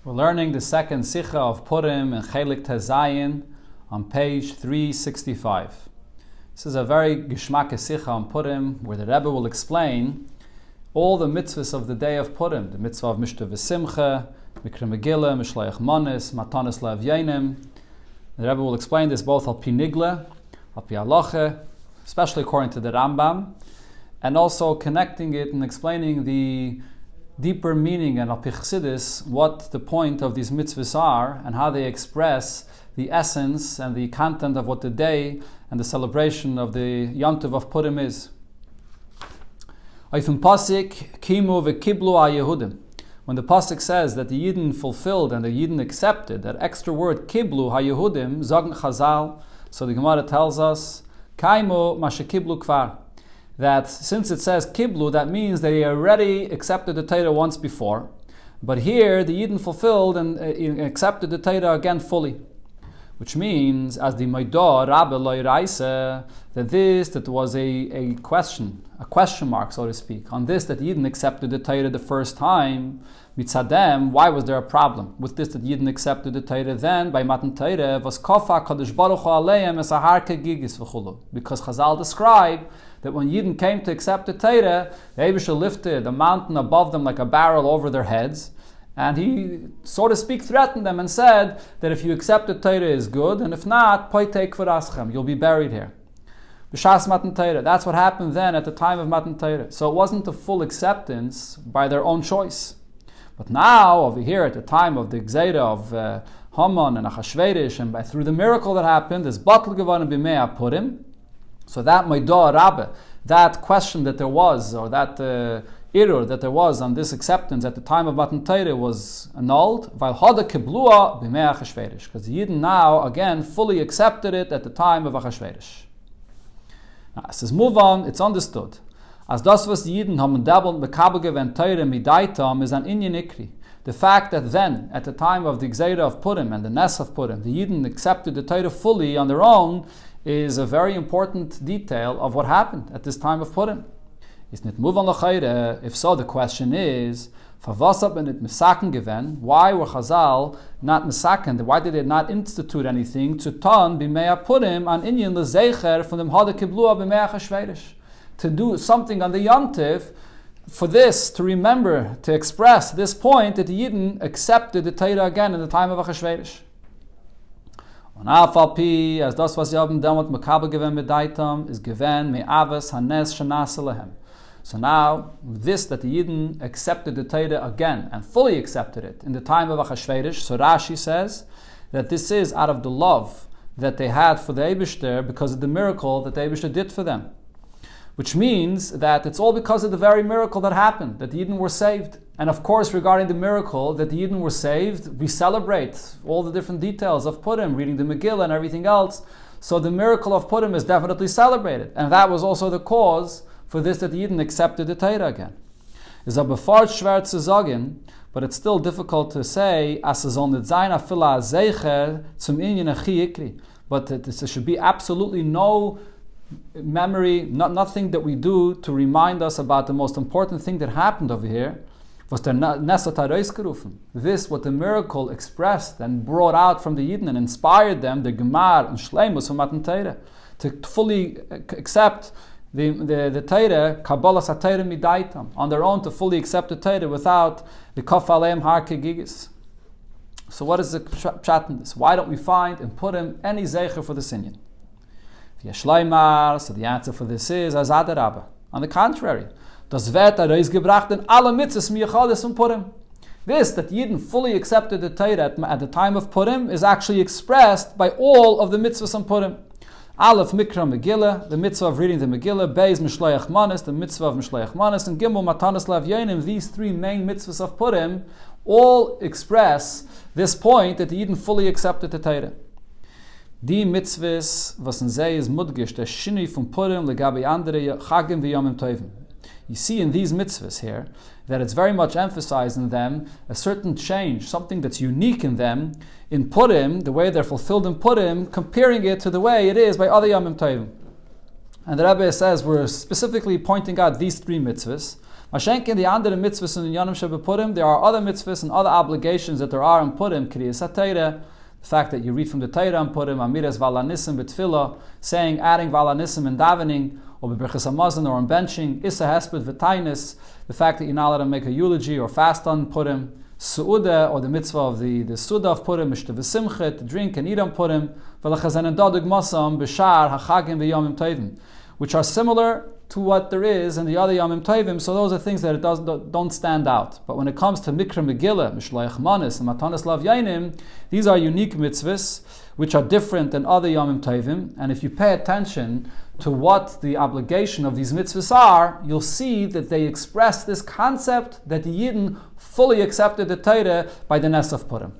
We're learning the second Sikha of Purim in Chelek Tezayin on page 365. This is a very geschmack Sikha on Purim where the Rabbi will explain all the mitzvahs of the day of Purim, the mitzvah of Mishta V'Simcha, Mikra Megillah, Mishleach Manis, Matanis La'avyenim. The Rabbi will explain this both al Pi Nigla, al Pi Halacha, especially according to the Rambam, and also connecting it and explaining the deeper meaning and al Pi Chassidus, what the point of these mitzvahs are and how they express the essence and the content of what the day and the celebration of the Yom Tov of Purim is. When the pasuk says that the Yidden fulfilled and the Yidden accepted, that extra word kiblu haYehudim, Zogn Chazal, so the Gemara tells us, Kaimu mashekiblu kvar, that since it says kiblu, that means they already accepted the Torah once before, but here the Yidden fulfilled and accepted the Torah again fully. Which means, as the Maidah Rabbi Loi Raisa, that was a question mark, so to speak, on this that Yidden accepted the Torah the first time. Mitzadem, why was there a problem with this that Yidden accepted the Torah then? By Matan Torah was Kofa Kadosh Baruch Hu Aleim es Aharke Gigis v'chulu, because Chazal describe that when Yidden came to accept the Torah, the Eibusha lifted a mountain above them like a barrel over their heads. And he, so to speak, threatened them and said that if you accept the Torah is good, and if not, poitei k'varaschem, you'll be buried here. B'shas Matan Torah. That's what happened then at the time of Matan Torah. So it wasn't a full acceptance by their own choice. But now, over here at the time of the Gzeira of Haman and Achashverosh, and through the miracle that happened, is Batel Gevarim B'mei Purim. So that Maidah Rabbi, that question that there was, or that error that there was on this acceptance at the time of Matan Torah was annulled, because the Yidden now again fully accepted it at the time of Achashverosh. Now, as says move on, it's understood. As das was die Yidden haben dabbled bekabel gewend Torah midaitam is an inyan ikri. The fact that then, at the time of the Gzeira of Purim and the Nes of Purim, the Yidden accepted the Torah fully on their own is a very important detail of what happened at this time of Purim. It's not move on l'chayre. If so, the question is, why were Chazal not misaken? Why did they not institute anything to ton b'mei Purim an inyan l'zeicher from them hada kiblua b'mei Achashverosh, to do something on the Yom Tov for this, to remember, to express this point that the Yidden accepted the Torah again in the time of Achashverosh. As das was Yom Demot Makabel given medaitam is given me'avas hanes shanas lehem. So now, this that the Yidden accepted the Torah again and fully accepted it in the time of Achashverosh, so Rashi says that this is out of the love that they had for the Eibishter because of the miracle that the Eibishter did for them. Which means that it's all because of the very miracle that happened, that the Yidden were saved. And of course, regarding the miracle that the Yidden were saved, we celebrate all the different details of Purim, reading the Megillah and everything else. So the miracle of Purim is definitely celebrated. And that was also the cause for this that the Yidden accepted the Torah again. Is a befart schwer zu sagen, but it's still difficult to say, as es on the zayin afila zeicher zum inyan achi ikri. But there should be absolutely no memory, nothing that we do to remind us about the most important thing that happened over here, was der Nesat HaReis gerufen. This, what the miracle expressed and brought out from the Yidden and inspired them, the Gemar and Shleimus from Matan Torah, to fully accept the Torah, Kabbalah Satayra Midaitam, on their own to fully accept the Torah without the Kof Aleim Har Kegigis. So what is the pshat in this? Why don't we find and put him any zeicher for the Sinyan? So the answer for this is Azad Rabba. On the contrary, das wird reis gebracht in alle mitzvahs miachades von Purim. This, that Yidden fully accepted the Torah at the time of Purim, is actually expressed by all of the mitzvahs on Purim. Aleph Mikra Megillah, the mitzvah of reading the Megillah, Beis Mishleach Manis, the mitzvah of Mishleach Manis, and Gimel Matanis La'avyenim, these three main mitzvahs of Purim, all express this point that the Yidden fully accepted the Torah. Die mitzvahs, was in sei is mudgish, der Shinui von Purim, legabi andere Chagim v'yomim tovim. You see in these mitzvahs here, that it's very much emphasized in them, a certain change, something that's unique in them, in Purim, the way they're fulfilled in Purim, comparing it to the way it is by other Yomim Tovim. And the Rabbi says we're specifically pointing out these three mitzvahs, Mashenkin, the andere mitzvahs in Yonim Sheba Purim, there are other mitzvahs and other obligations that there are in Purim, Kriyas HaTeirah, the fact that you read from the Torah on Purim, Amiras Valanissim B'Tfilah, saying, adding Valanissim in davening, or B'Berchas HaMazon, or on benching, Issa Hesped V'Tainis, the fact that you're not allowed to make a eulogy or fast on Purim, Su'udah, or the mitzvah of the Su'udah of Purim, Mishta V'Simchet, to drink and eat on Purim, V'Lechazen and Dadug Masam, B'Shar, HaChagim V'Yomim Tovim, which are similar to what there is in the other Yomim Tovim, so those are things that don't stand out. But when it comes to Mikra Megillah, Mishlayach Manis, and Matanas Lav Yainim, these are unique mitzvahs, which are different than other Yomim Tovim, and if you pay attention to what the obligation of these mitzvahs are, you'll see that they express this concept that the Yidden fully accepted the Torah by the Ness of Purim.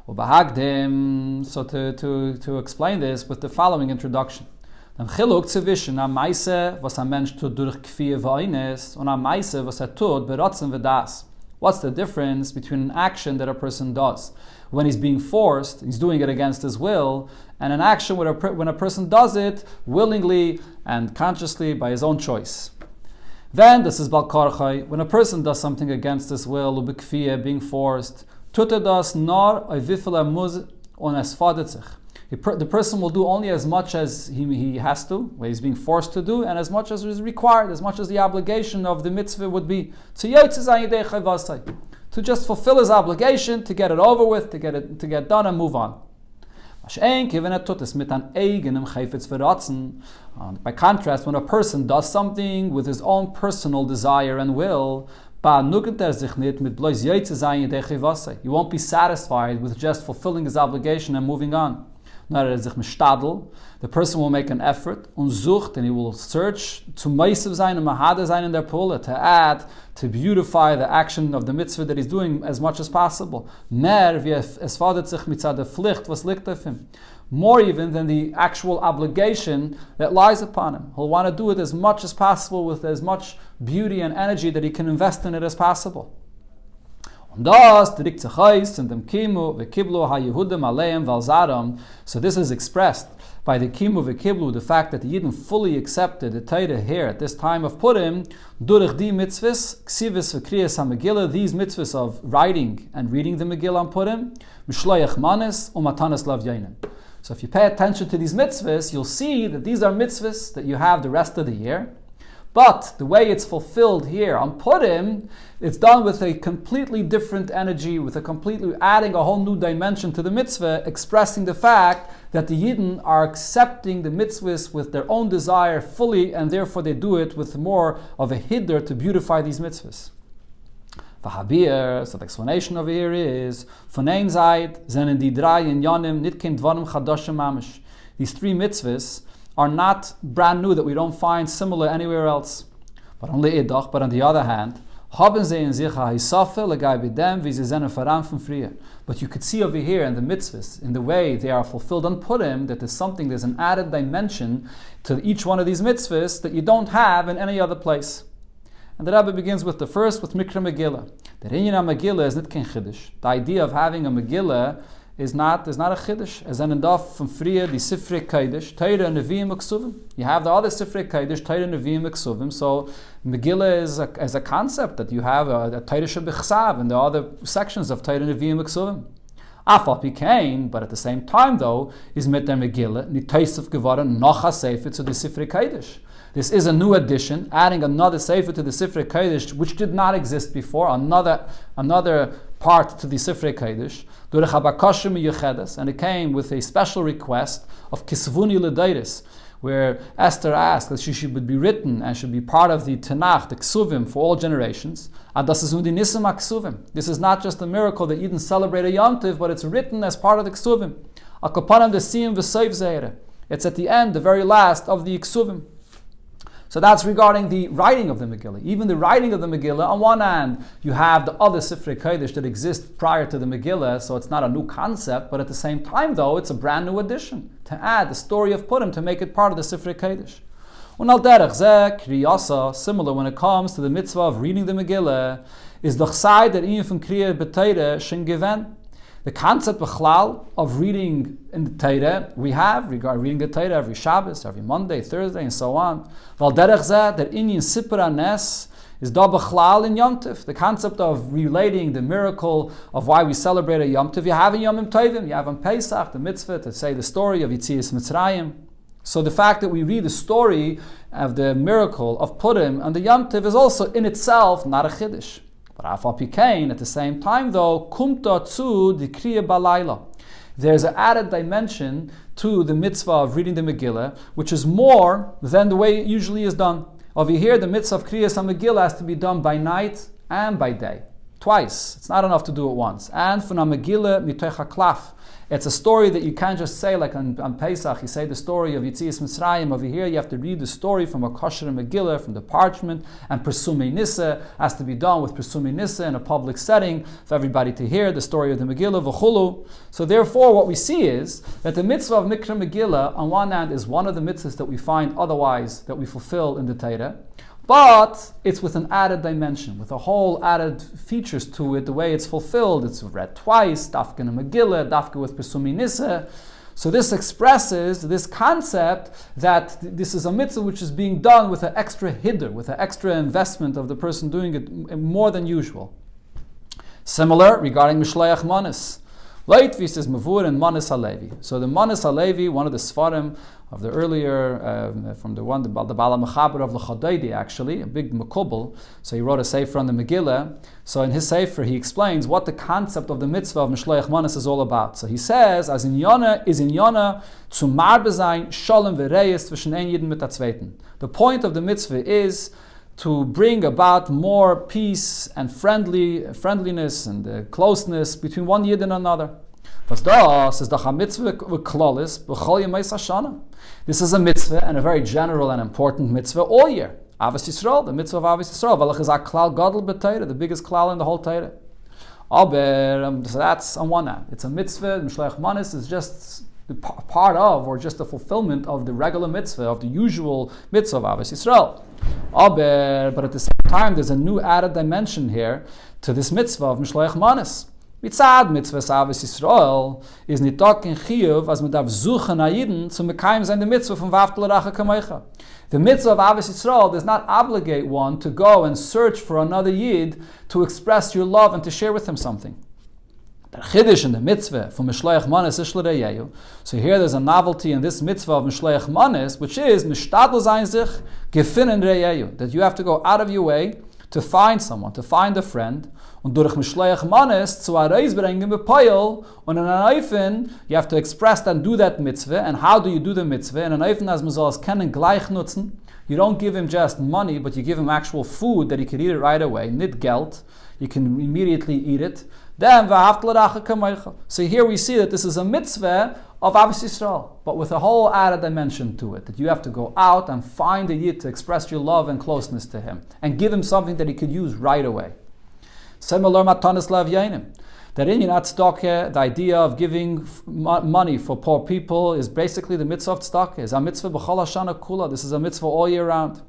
So to explain this with the following introduction. Dann Chiluk zwischen am Meise, was ein Mensch tut durch Kfir v'oines, und am Meise, was tut berotzen v'das. What's the difference between an action that a person does when he's being forced, he's doing it against his will, and an action when a person does it willingly and consciously by his own choice? Then, this is Bal Karchai, when a person does something against his will, ubekfir, being forced, tut das nor a vifel muz on es fadet sich. The person will do only as much as he has to, what he's being forced to do, and as much as is required, as much as the obligation of the mitzvah would be. To just fulfill his obligation, to get it over with, to get done and move on. By contrast, when a person does something with his own personal desire and will, you won't be satisfied with just fulfilling his obligation and moving on. The person will make an effort, and he will search to meisav sein and mahada sein in their pula, to add, to beautify the action of the mitzvah that he's doing as much as possible. More even than the actual obligation that lies upon him. He'll want to do it as much as possible with as much beauty and energy that he can invest in it as possible. So this is expressed by the kimu v'kiblu, the fact that the Yidden fully accepted the Torah here at this time of Purim, durich di mitzvahs, ksivis v'kriyas ha-Megillah, these mitzvahs of writing and reading the Megillah on Purim, mishloyach manis u'matanas lav yainim. So if you pay attention to these mitzvahs, you'll see that these are mitzvahs that you have the rest of the year. But the way it's fulfilled here on Purim, it's done with a completely different energy, with adding a whole new dimension to the mitzvah, expressing the fact that the Yidden are accepting the mitzvahs with their own desire fully, and therefore they do it with more of a hiddur to beautify these mitzvahs. So the explanation over here is, von ein Seid sind die drei in Yonim nit kein dvarim chadashim mamish. These three mitzvahs are not brand new, that we don't find similar anywhere else. But on the other hand, but you could see over here in the mitzvahs, in the way they are fulfilled on Purim, that there's an added dimension to each one of these mitzvahs that you don't have in any other place. And the Rabbi begins with the first, with Mikra Megillah. The Inyan Megillah is not kein Chiddush. The idea of having a Megillah is not a chiddush. As an endaf from Friya, the Sifrei Kodesh, Torah, Nevi'im, Uksuvim. You have the other Sifrei Kodesh, Torah, Nevi'im, Uksuvim. So Megillah is a concept that you have a Torah Shebichsav and the other sections of Torah, Nevi'im, Uksuvim. Afal Pikain, but at the same time though, is mit der Megillah nitaisef geworden noch a sefer to the Sifrei Kodesh. This is a new addition, adding another sefer to the Sifrei Kodesh, which did not exist before. Another part to the Sifrei Kodesh, and it came with a special request of Kisvuni L'Deiris, where Esther asked that she should be written and should be part of the Tanakh, the Ksuvim, for all generations. This is not just a miracle that Yidden celebrate a Yom Tov, but it's written as part of the Ksuvim. It's at the end, the very last of the Ksuvim. So that's regarding the writing of the Megillah. Even the writing of the Megillah, on one hand, you have the other Sifrei Kodesh that exist prior to the Megillah, so it's not a new concept, but at the same time, though, it's a brand new addition to add the story of Purim, to make it part of the Sifrei Kodesh. Similar when it comes to the mitzvah of reading the Megillah, is the chsai that in from Kriya B'Teireh shen given. The concept of reading in the Torah, we have regarding reading the Torah every Shabbos, every Monday, Thursday, and so on. That inyan sipra nes is da b'chlal in Yom Tov. The concept of relating the miracle of why we celebrate a Yom Tov. You have in Yom Tovim, you have on Pesach, the mitzvah to say the story of Yetzias Mitzrayim. So the fact that we read the story of the miracle of Purim and the Yom Tov is also in itself not a chiddush. But Afal Pikein, at the same time though, kumta tzu dikriya balayla. There's an added dimension to the mitzvah of reading the Megillah, which is more than the way it usually is done. Over here, the mitzvah of Kriyas HaMegillah has to be done by night and by day. Twice. It's not enough to do it once. And from HaMegillah mitoch HaKlaf. It's a story that you can't just say like on Pesach, you say the story of Yetzias Mitzrayim. Over here, you have to read the story from a kosher Megillah, from the parchment, and Persumei Nisa has to be done with Persumei Nisa in a public setting for everybody to hear the story of the Megillah, v'chulu. So therefore, what we see is that the mitzvah of Mikra Megillah, on one hand, is one of the mitzvahs that we find otherwise that we fulfill in the Torah. But it's with an added dimension, with a whole added features to it, the way it's fulfilled. It's read twice, dafka in a Megillah, dafka with Persumei Nisa. So this expresses this concept that this is a mitzvah which is being done with an extra hiddur, with an extra investment of the person doing it more than usual. Similar regarding Mishleach Manis. Leitvis is Mavur and Manis HaLevi. So the Manis HaLevi, one of the Sfarim of the earlier, from the Bala Mechaber of L'Chodeidi actually, a big Mekubal. So he wrote a sefer on the Megillah. So in his sefer he explains what the concept of the mitzvah of Mishleach Manis is all about. So he says, as in Yona zu marbezayin shalom v'reyes zwischen ein Yidden mit der Zweiten. The point of the mitzvah is to bring about more peace and friendliness and closeness between one Yid and another. This is a mitzvah and a very general and important mitzvah all year. Avos Yisrael, the mitzvah of Avos Yisrael, the biggest klal in the whole Torah. So that's on one hand. It's a mitzvah. Mishleach Manis is just part of, or just a fulfillment of the regular mitzvah, of the usual mitzvah of Avos Yisrael. But at the same time, there's a new added dimension here to this mitzvah of Mishleach Manis. Mitzad mitzvah Avos Yisrael is nitok in chiyuv as man darf suchen a Yidden zu mekayim sein the mitzvah from v'ahavta l'recha kamocha. The mitzvah of Avos Yisrael does not obligate one to go and search for another Yid to express your love and to share with him something. The chiddush in the mitzvah from Mishleach Manis is l'reyeyu. So here there's a novelty in this mitzvah of Mishleach Manis, which is mishtadl zayin sich gefinnen reyeyu, that you have to go out of your way to find someone, to find a friend, und durch Mishleach Manis zu areis bringen bepoil, und in an Eifen, you have to express and do that mitzvah. And how do you do the mitzvah? In an Eifen, as man soll es kennen, gleich nutzen. You don't give him just money, but you give him actual food that he can eat it right away, nicht Geld. You can immediately eat it. Then, so here we see that this is a mitzvah of Avos Yisrael, but with a whole added dimension to it, that you have to go out and find a Yid to express your love and closeness to him, and give him something that he could use right away. Similar matanis lavyanim. That in Yinat Tzedakah, the idea of giving money for poor people is basically the mitzvah of tzedakah. It's a mitzvah b'chol hashana kula. This is a mitzvah all year round.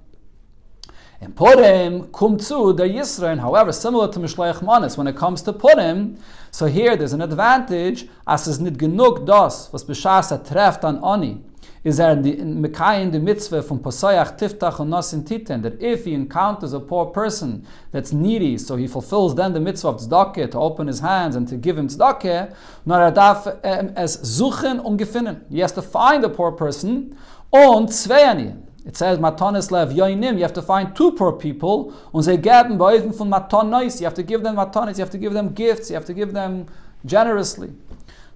In Purim, kumtzu der Yisrael, however, similar to Mishleach Manis, when it comes to Purim, so here there's an advantage, as is nit genug das, was b'shas treft an ani, is there in Mekayim the mitzvah from Posayach Tiftach and Nasin Titen, that if he encounters a poor person that's needy, so he fulfills then the mitzvah of tzedakah, to open his hands and to give him tzedakah, nor darf es suchen gefinnen. He has to find a poor person, und zwei anien. It says, Matanis lev yoinim, you have to find two poor people, und sie geben beufen von Matanis, you have to give them Matanis, you have to give them gifts, you have to give them generously.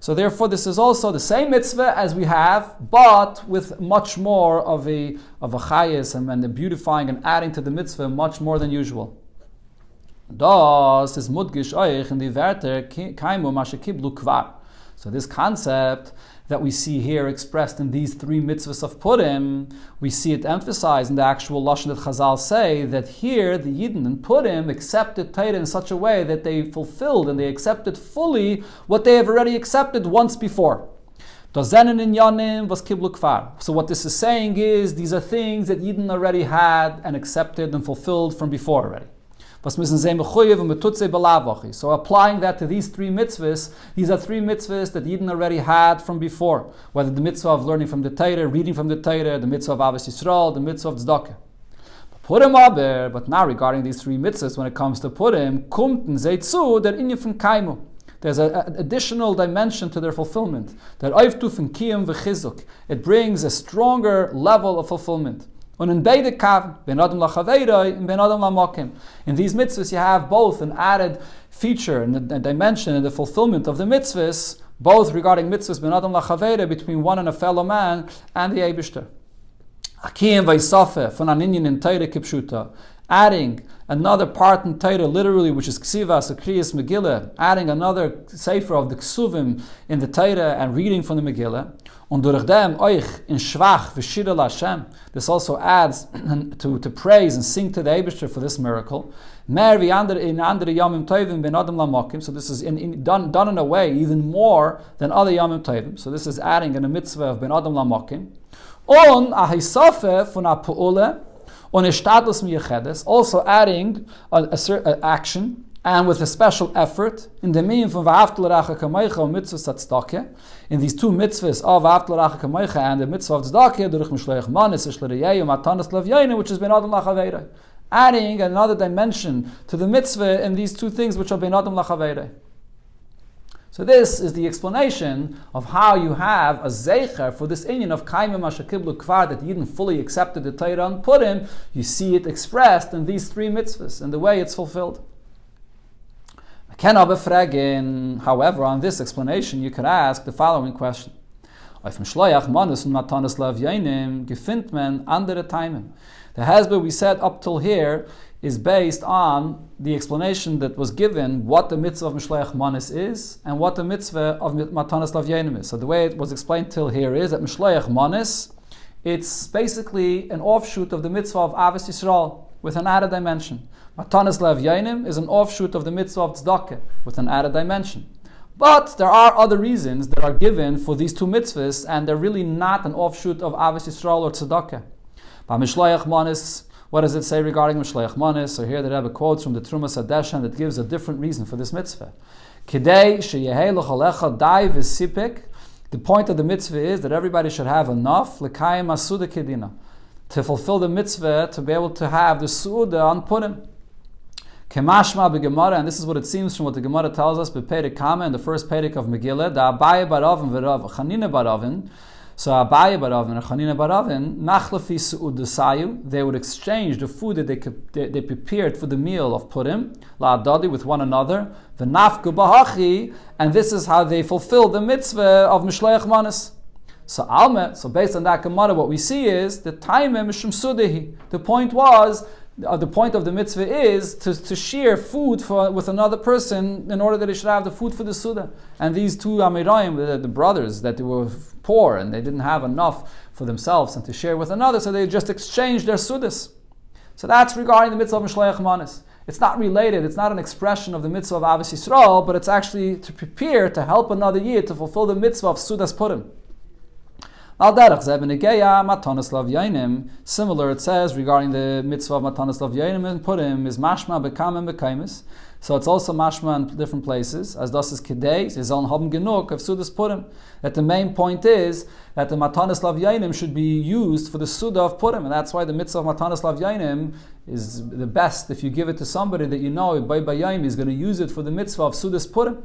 So therefore, this is also the same mitzvah as we have, but with much more of a chayis and the beautifying and adding to the mitzvah much more than usual. Das is mudgish euch in die Werte kaimu ma shekiblu kvar. So this concept that we see here expressed in these three mitzvahs of Purim, we see it emphasized in the actual lashon that Chazal say that here the Yidden in Purim accepted Torah in such a way that they fulfilled and they accepted fully what they have already accepted once before. So what this is saying is these are things that Yidden already had and accepted and fulfilled from before already. So applying that to these three mitzvahs, these are three mitzvahs that Yidden already had from before, whether the mitzvah of learning from the Torah, reading from the Torah, the mitzvah of Avos Yisrael, the mitzvah of tzedakah. Purim aber, but now regarding these three mitzvahs, when it comes to Purim, kumten zeitzu der inyan from kaimu. There's an additional dimension to their fulfillment. That oivtu from kiyum v'chizuk. It brings a stronger level of fulfillment. Und in beide kaven, ben adam lachaveiroi and ben adam lamokim. In these mitzvahs, you have both an added feature and a dimension in the fulfillment of the mitzvahs, both regarding mitzvahs ben adam lachaveiroi, between one and a fellow man, and the Eibishter. Akiyim v'yisafe von an inyan in Teire kipshuta. Adding another part in Torah, literally, which is Ksivas, Akriyas Megillah, adding another sefer of the Ksuvim in the Torah and reading from the Megillah. Und durch dem euch in Schwach v'shira l'Hashem. This also adds to praise and sing to the Eibishter for this miracle. Mer vi in andere Yomim Tovim ben Adam lamokim. So this is done in a way even more than other Yomim Tovim. So this is adding in a mitzvah of ben Adam lamokim. Und a hisafe von a pu'ule. Also adding a certain action and with a special effort in the meaning from V'ahavta l'reacha kamocha mitzvah tzedakah. In these two mitzvahs of V'ahavta l'reacha kamocha and the mitzvah of tzedakah, durch mishloach manis ishlereyeyu matanas lavyeinu, which is ben adam lachaveirei. Adding another dimension to the mitzvah in these two things which are ben adam lachaveirei. So this is the explanation of how you have a zeicher for this inyan of kaimim asher kiblu kvar, that you didn't fully accepted the Torah and Purim. You see it expressed in these three mitzvahs and the way it's fulfilled. However, on this explanation, you could ask the following question: the hezbollah we said up till here is based on the explanation that was given what the mitzvah of Mishloach Manos is and what the mitzvah of Matanas Lavyanim is. So the way it was explained till here is that Mishloach Manos, it's basically an offshoot of the mitzvah of Avos Yisrael with an added dimension. Matanas Lavyanim is an offshoot of the mitzvah of Tzedakah with an added dimension. But there are other reasons that are given for these two mitzvahs, and they're really not an offshoot of Avos Yisrael or Tzedakah. By Mishloach Manos, what does it say regarding Mishloach Manos? So here the Rebbe quotes from the Trumas Hadeshan that gives a different reason for this mitzvah. Kidei sheyehei l'chalecha dai v'sipik. The point of the mitzvah is that everybody should have enough l'kayim asuda kedina, to fulfill the mitzvah, to be able to have the suuda on Purim. Kemashma b'Gemara, and this is what it seems from what the Gemara tells us, b'Perek Kama, in the first Perek of Megillah, da Abaye baravin v'Rav Chanina baravin. So Abaye baravin and Chanina baravin, nachlafi su'udasayu, they would exchange the food that they prepared for the meal of Purim, la'adadi, with one another, v'nafku b'hachi, and this is how they fulfilled the mitzvah of Mishloach Manos. So Alma, so based on that Gemara, what we see is the time mishum sudehi. The point was, the point of the mitzvah is to share food with another person in order that they should have the food for the Suda. And these two Amirayim, the brothers, that they were poor and they didn't have enough for themselves and to share with another, so they just exchanged their Sudas. So that's regarding the mitzvah of Mishloach Manos. It's not related, it's not an expression of the mitzvah of Avos Yisrael, but it's actually to prepare to help another year to fulfill the mitzvah of Sudas Purim. Similar, it says regarding the mitzvah of Matanas Lavyanim and Purim is mashma bekam and bekaimis. So it's also mashma in different places. As das is kedei, sie sollen haben genug of Sudas Purim. That the main point is that the Matanas Lavyanim should be used for the Suda of Purim, and that's why the mitzvah of Matanas Lavyanim is the best if you give it to somebody that you know by Bayayim is going to use it for the mitzvah of Sudas Purim.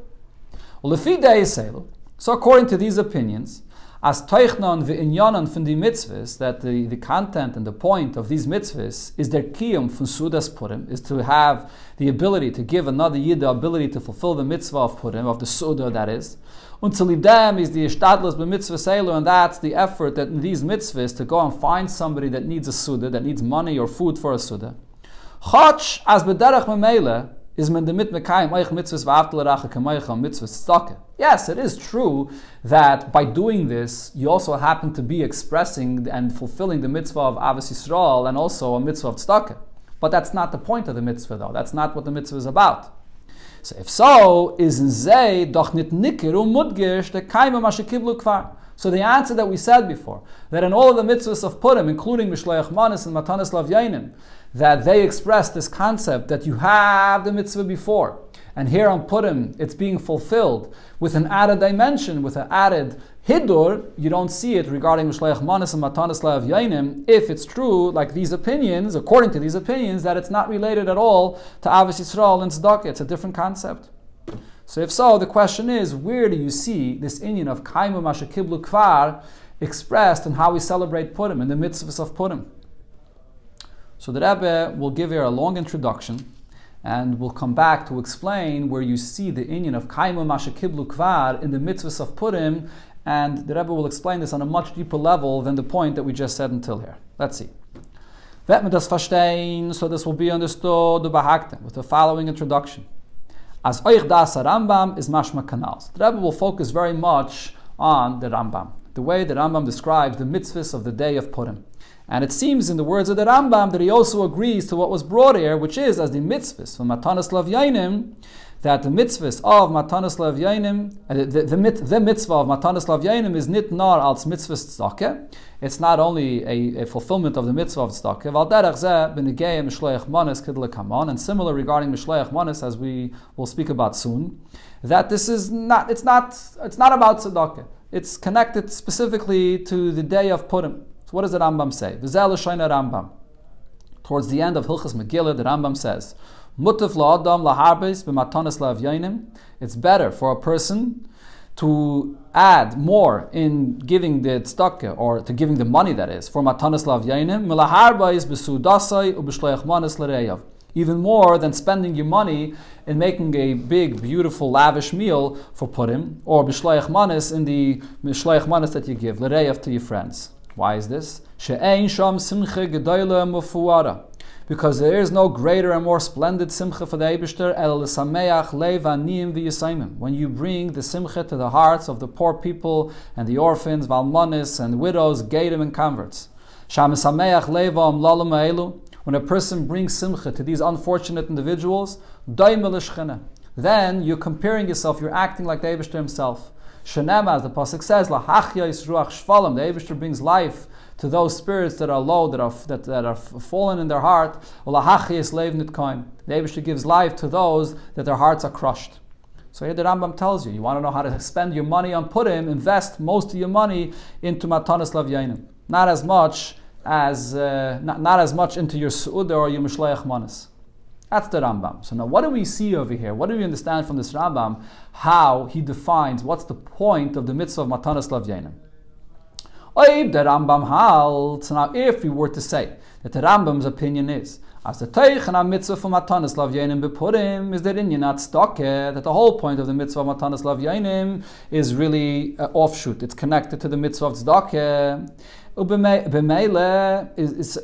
So according to these opinions, as teichnon ve'inyanon from the mitzvahs, that the content and the point of these mitzvahs is their kiyum from Sudas Purim, is to have the ability to give another yid the ability to fulfill the mitzvah of Purim, of the Suda that is. Until lidem is the ishtadlus b'mitzvah seilu, and that's the effort that in these mitzvahs to go and find somebody that needs a Suda, that needs money or food for a Suda. Chach as b'derech memele is men demit mekayim oich mitzvahs v'ahavta l'reacha kamocha mitzvahs tzedakah. Yes, it is true that by doing this, you also happen to be expressing and fulfilling the mitzvah of Avos Yisrael and also a mitzvah of tzedakah. But that's not the point of the mitzvah, though. That's not what the mitzvah is about. So if so, is zeh doch nit nikir mudgish the kaimim asher kiblu kvar. So the answer that we said before, that in all of the mitzvahs of Purim, including Mishloach Manos and Matanas Lavyanim, that they express this concept that you have the mitzvah before, and here on Purim it's being fulfilled with an added dimension, with an added hidur. You don't see it regarding Mishleach Manas and Matanas Le'av Yainim, if it's true, like these opinions, according to these opinions, that it's not related at all to Avos Yisrael and Tzedakah. It's a different concept. So if so, the question is, where do you see this inyan of Kaimu Masha Kiblu Kvar expressed in how we celebrate Purim, in the mitzvahs of Purim? So the Rebbe will give here a long introduction, and we'll come back to explain where you see the inyan of Kaimu Masha Kiblu Kvar in the mitzvahs of Purim, and the Rebbe will explain this on a much deeper level than the point that we just said until here. Let's see. Wird man das verstehen, so this will be understood with the following introduction. As euch das Rambam is mashma kanals. The Rebbe will focus very much on the Rambam, the way the Rambam describes the mitzvahs of the day of Purim. And it seems in the words of the Rambam that he also agrees to what was brought here, which is as the mitzvahs from Matanas Le'av Yainim, that the mitzvahs of Matanas Le'av Yainim, the mitzvah of Matanas Le'av Yainim is nit nar als mitzvahs tzedakah. It's not only a fulfillment of the mitzvah of tzedakah. Val derech zeh b'negei mishleach manas kidle kamon, and similar regarding mishleach manas, as we will speak about soon, that this is not. It's not about tzedakah. It's connected specifically to the day of Purim. So what does the Rambam say? V'zeh l'shoina Rambam. Towards the end of Hilchas Megillah, the Rambam says, Mutaf la'adam la'harbes b'matanas le'av yainim. It's better for a person to add more in giving the tzedakah, or to giving the money, that is, for matanas le'av yainim, milaharbes b'sudasai u'b'shleich manas l'reyav. Even more than spending your money in making a big, beautiful, lavish meal for Purim, or b'shleich manas, in the b'shleich manas that you give, l'reyav, to your friends. Why is this? She'ein sham simcha gedoyle mufuara. Because there is no greater and more splendid simcha for the Eibishter el l'sameach leiv aniyim v'yisaimim. When you bring the simcha to the hearts of the poor people and the orphans, valmanis and widows, gedim and converts. Sham sameach leivam lalam ha'elu. When a person brings simcha to these unfortunate individuals, daimel l'shchina. Then you're comparing yourself, you're acting like the Eibishter himself. Shenema, as the pasuk says, lahachya yisruach shvalim. The Eibishter brings life to those spirits that are low, that are fallen in their heart. The Eibishter gives life to those that their hearts are crushed. So here the Rambam tells you, you want to know how to spend your money on Purim, invest most of your money into Matanas Le'av Yainim. Not as much into your Su'udah or your Mishleach Manas. That's the Rambam. So now what do we see over here? What do we understand from this Rambam? How he defines what's the point of the mitzvah of Matanas Le'av Yainim. The Rambam halt. Now, if we were to say that the Rambam's opinion is, as the Teich and mitzvah for Matanas Le'av Yainim bepurim is that inyan not tzedakah, that the whole point of the mitzvah of Matanas Le'av Yainim is really an offshoot. It's connected to the mitzvah of tzedakah. B'meile is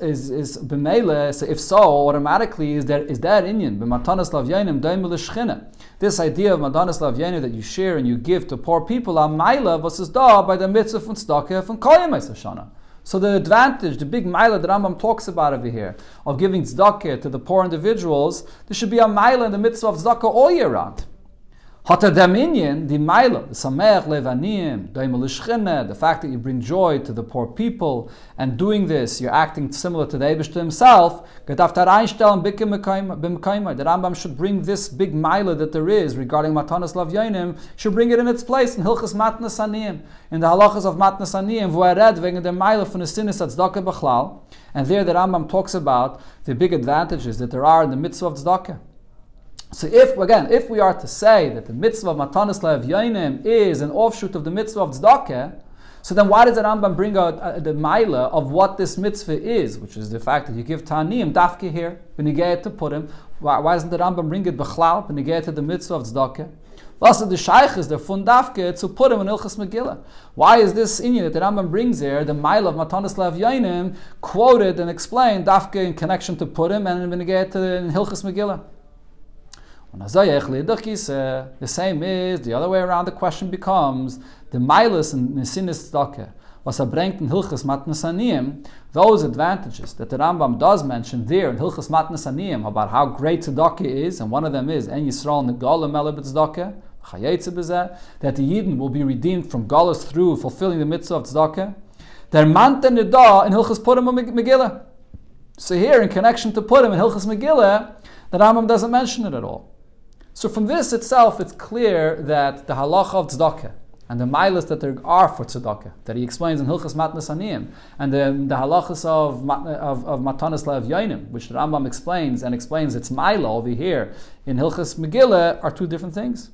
b'meile. So if so, automatically is that inyan b'Matanas Le'av Yainim daimel l'shchina. This idea of Matanas Le'av Yainim that you share and you give to poor people, a maila versus da by the mitzvah from tzedakah from Kol Yemei Shana. So the advantage, the big maila that Rambam talks about over here, of giving tzedakah to the poor individuals, there should be a maila in the mitzvah of tzedakah all year round. Hata daminyan, the maila, the sameach levanim, daimel l'shchina, the fact that you bring joy to the poor people, and doing this, you're acting similar to the Eibishter himself. The Rambam should bring this big maila that there is regarding Matanas Le'av Yainim, should bring it in its place in Hilchas Matnas Aniyim, in the halachas of Matnas Aniyim, wo read wegen der maila von der Sinnes tzedakah b'chlal, and there the Rambam talks about the big advantages that there are in the mitzvah of tzedakah. So if we are to say that the mitzvah of Matanas Le'av Yainim is an offshoot of the mitzvah of tzedakah, so then why does the Rambam bring out the maila of what this mitzvah is, which is the fact that you give ta'aniyim, dafke here, b'negei to Purim? Why doesn't the Rambam bring it b'chlal, b'negei to the mitzvah of tzedakah? Also the shaykhs, they're fun dafke to Purim in Ilchas Megillah. Why is this inyan that the Rambam brings here, the maila of Matanas Le'av Yainim, quoted and explained dafke in connection to Purim and b'negei to in Ilchas Megillah? The same is the other way around. The question becomes the milas and nesinis tzedakah was bringt in Hilchas Matnas Aniyim, those advantages that the Rambam does mention there in Hilchas Matnas Aniyim about how great tzedakah is, and one of them is En Yisrael Negala Meleh B'Tzedakah, that the Yidden will be redeemed from galus through fulfilling the mitzvah of tzedakah. Der Mante Nida in Hilchas Purim Megillah. So here, in connection to Purim in Hilchas Megillah, the Rambam doesn't mention it at all. So from this itself, it's clear that the halacha of tzedakah and the milas that there are for tzedakah, that he explains in Hilchas Matnas Aniyim, and the halachas of Matanas Lev Yainim, which the Rambam explains its mila over here in Hilchas Megillah, are two different things.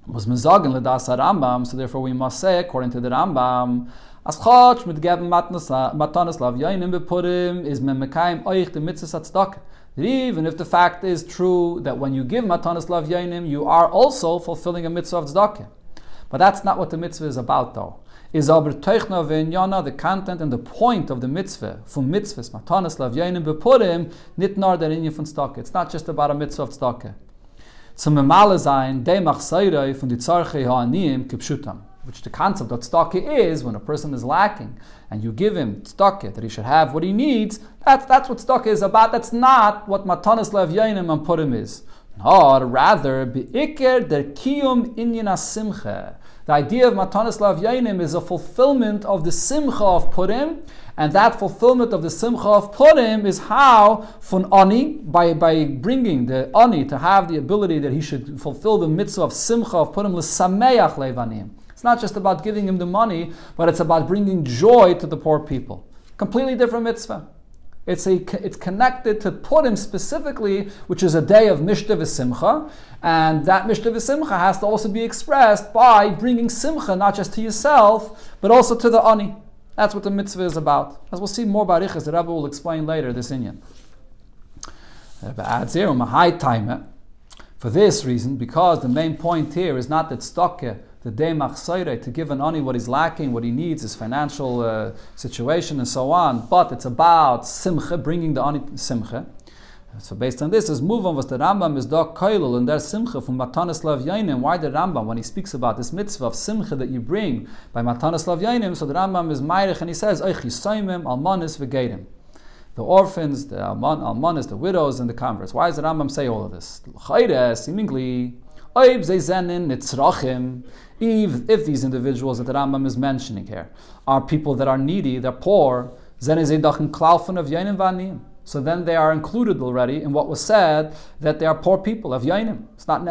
Was mezagin ledas Rambam, so therefore we must say, according to the Rambam, as chach mit geben Matanas Lev Yainim bepurim is memekayim oich the mitzvah tzedakah. That even if the fact is true that when you give Matanas Lav Yainim, you are also fulfilling a mitzvah of tzedakah. But that's not what the mitzvah is about, though. Is aber teichna ve'inyana, the content and the point of the mitzvah, from mitzvahs, Matanas Lav Yainim bepurim, nit nar der inyan von tzedakah. It's not just about a mitzvah of tzedakah. Zum Memale sein, demach seirei von die tzarchei ha'aniyim kipshutam. Which the concept of tzedakah is, when a person is lacking, and you give him tzedakah, that he should have what he needs, that's what tzedakah is about. That's not what Matanas Lev Yainim and Purim is. No, rather, be'ikir der kiyum inyan simcha. The idea of Matanas Lev Yainim is a fulfillment of the simcha of Purim, and that fulfillment of the simcha of Purim is how, von ani, by bringing the ani to have the ability that he should fulfill the mitzvah of simcha of Purim, l'sameach levanim. It's not just about giving him the money, but it's about bringing joy to the poor people. Completely different mitzvah. It's connected to Purim specifically, which is a day of Mishta v'Simcha, and that Mishta v'Simcha has to also be expressed by bringing Simcha not just to yourself, but also to the Ani. That's what the mitzvah is about. As we'll see more about Ichas, the Rabbi will explain later this inyan. The Rabbi adds here, for this reason, because the main point here is not that tzedakah, the demach seirei, to give an ani what he's lacking, what he needs, his financial situation and so on, but it's about simcha, bringing the ani simcha. So based on this, as move on was the Rambam is da koilul and their simcha from Matanas Lav Yainim. Why the Rambam, when he speaks about this mitzvah of simcha that you bring by Matanas Lav Yainim, so the Rambam is meirich and he says, Eich yisaimim almanis v'geirim. The orphans, the almanis, the widows, and the converts. Why does the Rambam say all of this? L'chayre, seemingly, if these individuals that the Rambam is mentioning here are people that are needy, they're poor, so then they are included already in what was said that they are poor people of Yainim. It's not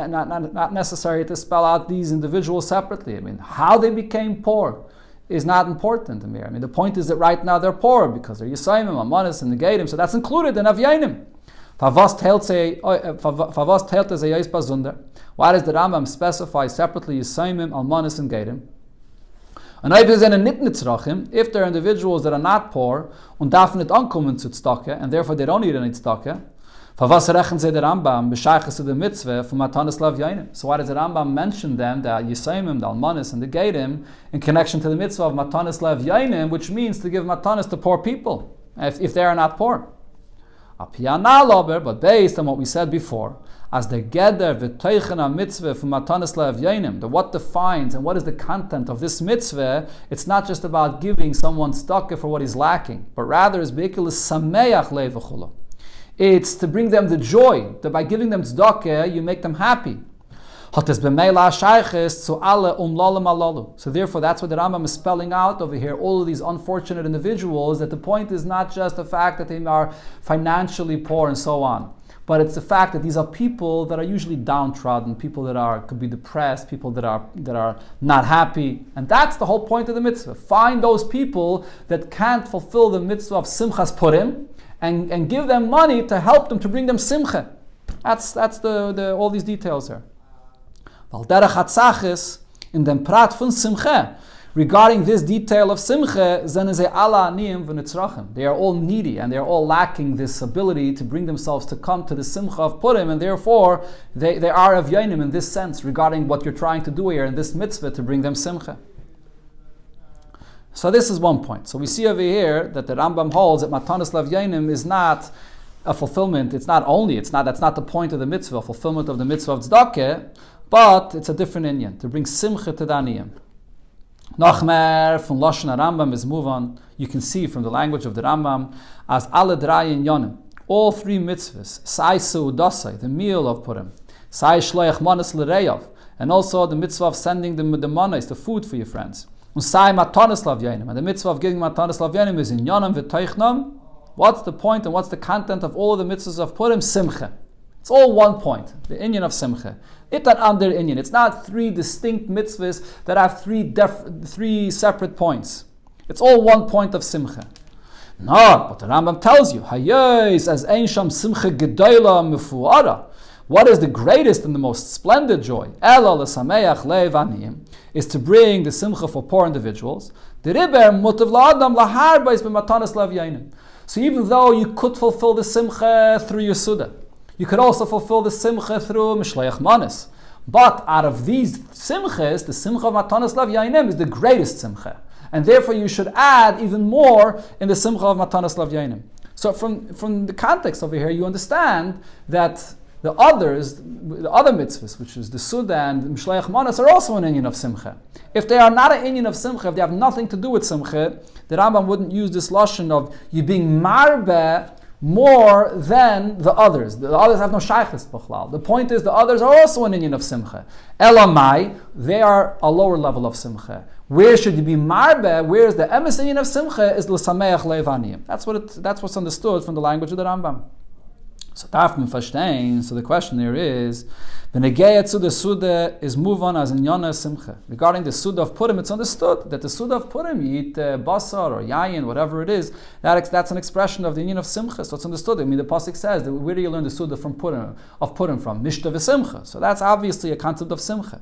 necessary to spell out these individuals separately. I mean, how they became poor is not important to me. I mean, the point is that right now they're poor because they're Yisayimim, Amanis, and Negadim, so that's included in Avyainim. Why does the Rambam specify separately Yisayimim, Almanis, and Gadim? If there are individuals that are not poor and darf nicht ankommen zu tzedakah, and therefore they don't need any tzedakah, so why does the Rambam mention them, the Yisayimim, the Almanis, and the Gadim, in connection to the mitzvah of Matanas Lev Yainim, which means to give Matanas to poor people, if they are not poor? But based on what we said before, as the Geder v'teichena mitzvah from Matanas Lev Yainim, what defines and what is the content of this mitzvah, it's not just about giving someone tzedakah for what he's lacking, but rather is beikil sameach levachula. It's to bring them the joy, that by giving them tzedakah, you make them happy. So therefore, that's what the Rambam is spelling out over here, all of these unfortunate individuals, that the point is not just the fact that they are financially poor and so on, but it's the fact that these are people that are usually downtrodden, people that could be depressed, people that are not happy, and that's the whole point of the mitzvah. Find those people that can't fulfill the mitzvah of Simchas Purim, and give them money to help them, to bring them Simcha. That's the all these details here. In dem Prat von Simcha, regarding this detail of Simcha, they are all needy and they are all lacking this ability to bring themselves to come to the Simcha of Purim, and therefore they are of Yainim in this sense regarding what you're trying to do here in this mitzvah to bring them Simcha. So this is one point. So we see over here that the Rambam holds that Matanas Lev Yainim is not a fulfillment. That's not the point of the mitzvah, fulfillment of the mitzvah of tzedakah, but it's a different inyan, to bring simcha to the aniyim. Nachmer from Lashon Rambam is move on. You can see from the language of the Rambam as alle drei inyanim, all three mitzvahs, sai seudasai, the meal of Purim, sai shloach manas l'reyav, and also the mitzvah of sending the manas, the food for your friends. And the mitzvah of giving Matanas Lav Yainim is in Yanam v'Teichnam What's the point and what's the content of all of the mitzvahs of Purim? Simcha. It's all one point, the inyan of Simcha. It's not under inyan. It's not three distinct mitzvahs that have three separate points. It's all one point of Simcha. No, but the Rambam tells you, Hayos as ein sham simcha gedola mefuara. What is the greatest and the most splendid joy? Ela l'sameach lev aniyim, is to bring the simcha for poor individuals. The riber mutav la'adam laharbais b'matanas lav yainim. So even though you could fulfill the simcha through your suda, you could also fulfill the simcha through mishleach manis. But out of these simchas, the simcha of matanas lav yainim is the greatest simcha. And therefore you should add even more in the simcha of matanas lav yainim. So from the context over here, you understand that the other mitzvahs, which is the Suda and the Mishleach Manas, are also an inyan of Simcha. If they are not an inyan of Simcha, if they have nothing to do with Simcha, the Rambam wouldn't use this lashon of you being marbe more than the others. The others have no shaykhis b'chlal. The point is the others are also an inyan of Simcha. Elamai, they are a lower level of Simcha. Where should you be marbe? Where is the emes inyan of Simcha? Is l'sameach levaniyim. That's what's understood from the language of the Rambam. So the question here is, the Suda is move on as in Yana Simcha. Regarding the Suda of Purim, it's understood that the Suda of Purim, you eat basar or yayin, whatever it is, that's an expression of the union of Simcha. So it's understood. I mean, the pasuk says, that where do you learn the Suda from Purim from? Mishta v'Simcha. So that's obviously a concept of Simcha.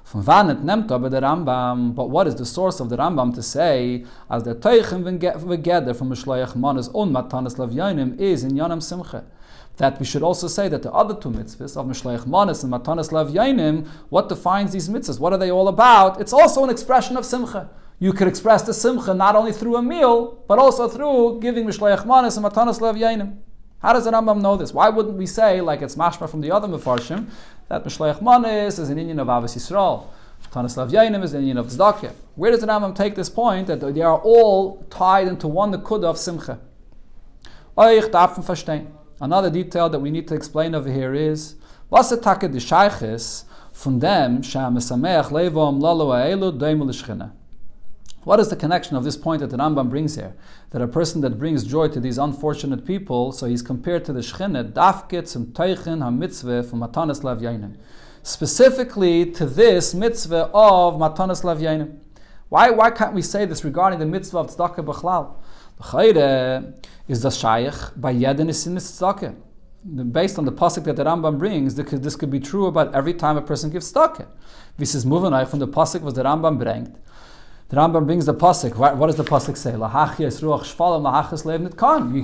From Vanet Nemta the Rambam, but what is the source of the Rambam to say as the Teichim v'Geder from Mishleach Manas on Matanas Lav Yainim is in Yanam Simcha? That we should also say that the other two mitzvahs of Mishleach Manas and Matanas Lav Yainim, what defines these mitzvahs? What are they all about? It's also an expression of Simcha. You could express the Simcha not only through a meal, but also through giving Mishleach Manas and Matanas Lav Yainim. How does the Rambam know this? Why wouldn't we say, like it's mashma from the other Mefarshim, that Mishleach Manas is an inyan of Avos Yisrael, Matanas Lav Yainim is an inyan of Tzedakah? Where does the Rambam take this point that they are all tied into one nekuda of Simcha? Euch darf verstehen. Another detail that we need to explain over here is was etake de shayches von dem sham mesameach levom lalo elu daimul shchina. What is the connection of this point that the Rambam brings here? That a person that brings joy to these unfortunate people, so he's compared to the shchina dafke zum teichen ha mitzvah from matanas lav yainim. Specifically to this mitzvah of matanas lav yainim. Why can't we say this regarding the mitzvah of tzedakah b'chlal? Is the shaykh by yedin is in tzedakah. Based on the pasuk that the Rambam brings, this could be true about every time a person gives tzedakah. This is moving from the pasuk was the Rambam bringt. The Rambam brings the pasuk. What does the pasuk say? You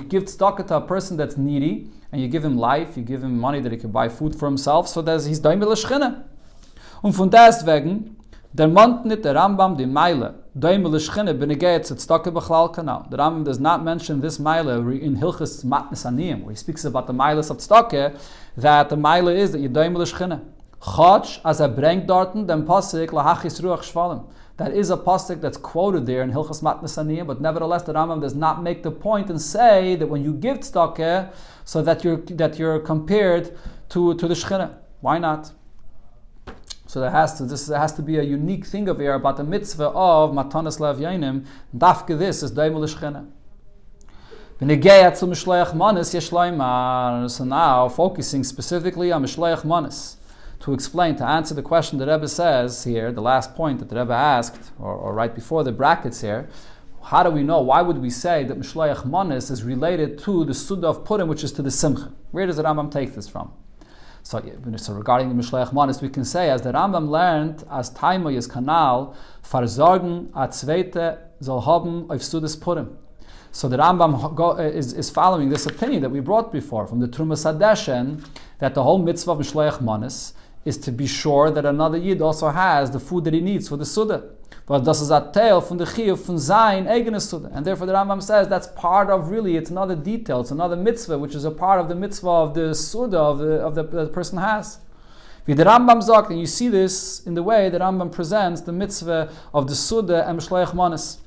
give tzedakah to a person that's needy, and you give him life, you give him money that he can buy food for himself, so that he's daimel l'shchina. Und von deswegen der Mont nicht der Rambam die Meile daimel l'shchina benegayet tzedakah b'chlal kanal. The Rambam does not mention this Meile in Hilchas Matnas Aniyim, where he speaks about the Meiles of tzedakah, that the Meile is that you daimel l'shchina. Chotsch as brengt dorten dem pasuk lahachis ruach shvalim. That is a pasuk that's quoted there in Hilchas Matnas Aniyim, but nevertheless the Rambam does not make the point and say that when you give tzedakah, so that you're compared to the shchina. Why not? So there has to be a unique thing over here about the mitzvah of Matanas Lav Yainim. Dafke this is daimul l'shchina. V'negayat zu Mishleach Manas yesh laimar. So now focusing specifically on Mishleach Manas, to explain, to answer the question the Rebbe says here, the last point that the Rebbe asked, or right before the brackets here, how do we know, why would we say that Mishleach Manas is related to the Suda of Purim, which is to the Simcha? Where does the Rambam take this from? So regarding the Mishleach Manas, we can say, as the Rambam learned, as Taimo is Kanal, Versorgen a Zweite soll haben auf Sudas Purim. So the Rambam is following this opinion that we brought before from the Trumas Hadeshen, that the whole mitzvah of Mishleach Manas is to be sure that another Yid also has the food that he needs for the Suda. But das is a tale from the Chiyuv from Zayin Eigenes Suda. And therefore the Rambam says that's part of, really, it's another detail, it's another mitzvah, which is a part of the mitzvah of the Suda of the person has. Wie the Rambam sagt, and you see this in the way the Rambam presents the mitzvah of the Suda and Mishleach Manas.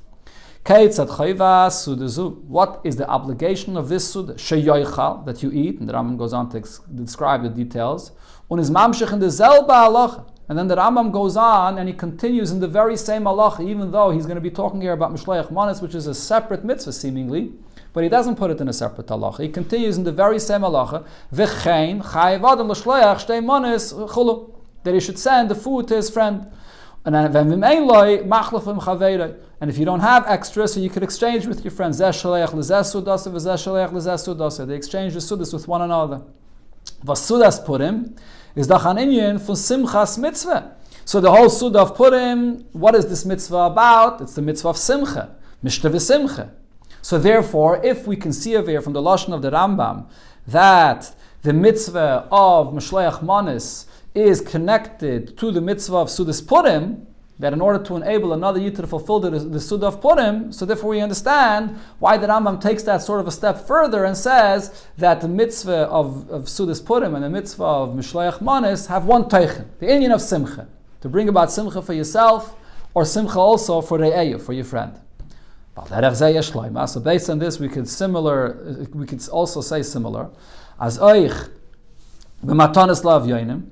What is the obligation of this Suda? Sheyoichal, that you eat, and the Rambam goes on to describe the details. Und is mamshich in the selbe halacha. And then the Rambam goes on and he continues in the very same halacha, even though he's going to be talking here about Mishleach Manas, which is a separate mitzvah seemingly. But he doesn't put it in a separate halacha. He continues in the very same halacha, V'chein chayiv adam l'shloach shtei manis chulu, that he should send the food to his friend. And if you don't have extra, so you could exchange with your friends. They exchange the sudas with one another. Was sudas Purim is the inyan for simchas mitzvah. So the whole suda of Purim, what is this mitzvah about? It's the mitzvah of simcha, mishta v'simcha. So therefore, if we can see over here from the lashon of the Rambam that the mitzvah of mishleach manis is connected to the mitzvah of Sudas Purim, that in order to enable another Yid to fulfill the Suda of Purim, so therefore we understand why the Rambam takes that sort of a step further and says that the mitzvah of Sudas Purim and the mitzvah of Mishleach Manis have one teichen, the inyan of Simcha, to bring about Simcha for yourself, or Simcha also for Re'eyu, for your friend. So based on this, we could also say similar, as oich b'matanas lav yoinim,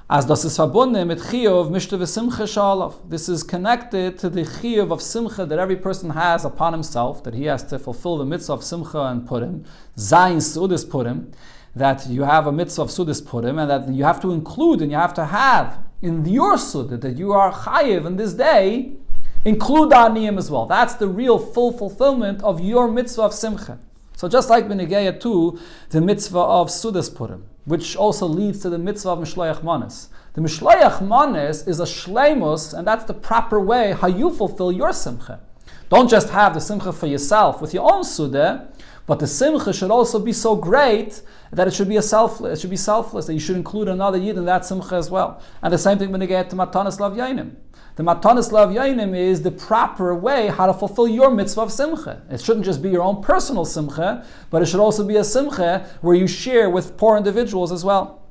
as das is verbunden mit chiyuv mishta v'simcha shalav. This is connected to the chiyuv of simcha that every person has upon himself, that he has to fulfill the mitzvah of simcha and Purim, zayin sudas Purim, that you have a mitzvah of sudas Purim, and that you have to include and you have to have in your suda that you are chayiv in this day, include the aniyim as well. That's the real full fulfillment of your mitzvah of simcha. So just like b'negeya to the mitzvah of sudas Purim, which also leads to the mitzvah of Mishleach Manis. The Mishleach Manis is a shleimus, and that's the proper way how you fulfill your simcha. Don't just have the simcha for yourself with your own suda, but the simcha should also be so great that it should be selfless, that you should include another yid in that simcha as well. And the same thing when you get to Matanas Lav Yainim. The Matanas Lav Yainim is the proper way how to fulfill your mitzvah of simcha. It shouldn't just be your own personal simcha, but it should also be a simcha where you share with poor individuals as well.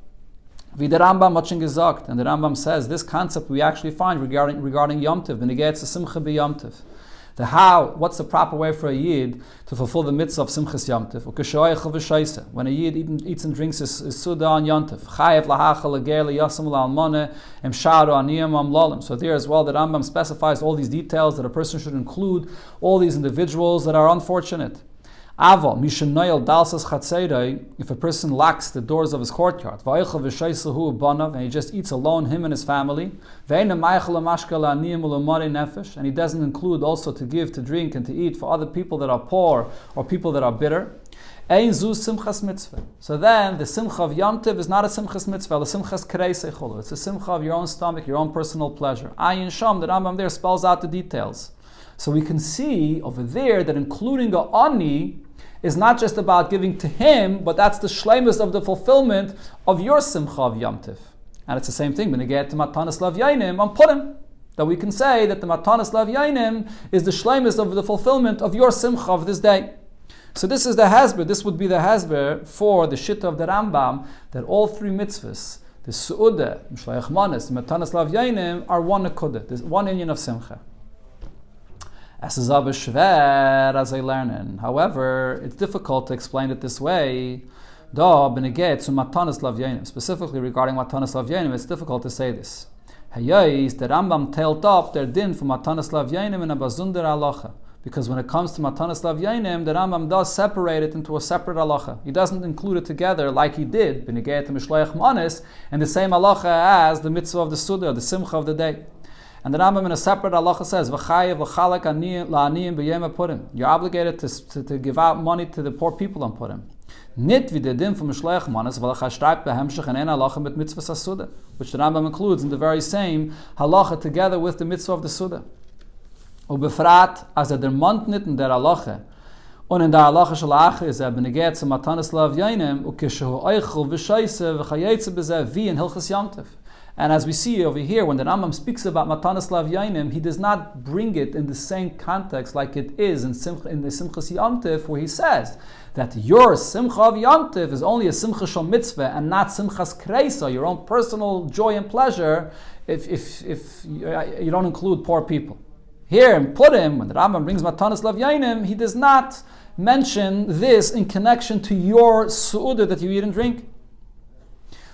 Wie der Rambam hat schon gesagt, and the Rambam says this concept we actually find regarding Yom Tov, when it gets to simcha be Yom Tov. What's the proper way for a Yid to fulfill the mitzvah of Simchas Yom Tov? When a Yid eats and drinks his Suda on Yom Tov. So there as well, the Rambam specifies all these details that a person should include all these individuals that are unfortunate. If a person locks the doors of his courtyard, and he just eats alone, him and his family, and he doesn't include also to give, to drink, and to eat for other people that are poor or people that are bitter, so then the simcha of Yom Tov is not a simchas mitzvah, the simchas kreisei chulu. It's a simcha of your own stomach, your own personal pleasure. Ayin Sham, the Rambam there spells out the details. So we can see over there that including a ani is not just about giving to him, but that's the shleimus of the fulfillment of your simcha of Yom Tov. And it's the same thing when you get to Matanas Lav Yainim on Purim, that we can say that the Matanas Lav Yainim is the shleimus of the fulfillment of your simcha of this day. So this is the hasber, this would be the hasber for the shitta of the Rambam, that all three mitzvahs, the Su'udah, Mishleach Manis, the Matanas Lav Yainim, are one nekudah, there's one inyan of simcha. However, it's difficult to explain it this way. Specifically regarding Matanas Lav Yainim, it's difficult to say this. The Rambam tailed up their din for Matanas Lav Yainim in a bazunder halacha. Because when it comes to Matanas Lav Yainim, the Rambam does separate it into a separate halacha. He doesn't include it together like he did, B'negei to Mishleach Manis, and the same halacha as the mitzvah of the Suda, the simcha of the day. And the Rambam in a separate halacha says, "V'chayev v'chalak la'aniyim b'yem Purim." You're obligated to give out money to the poor people on Purim. Nit v'dedim from Mishleach Manas v'lachashtrak behemshach and en halacha mit mitzvah sasuda, which the Rambam includes in the very same halacha together with the mitzvah of the Suda. Ubefrat as der Mond nit in der halacha. Und in der halacha shel achri is b'neget zu Matanas Lav Yainim ukeshu eichel v'shaise v'chayetze bezeh vi in Hilchas Yom Tov. And as we see over here, when the Rambam speaks about Matanas Lav Yainim, he does not bring it in the same context like it is in the Simchas Yom Tov, where he says that your Simcha of Yom Tov is only a Simcha Shal Mitzvah and not Simchas Kreisa, your own personal joy and pleasure, if you don't include poor people. Here in Purim, when the Rambam brings Matanas Lav Yainim, he does not mention this in connection to your Su'udah that you eat and drink.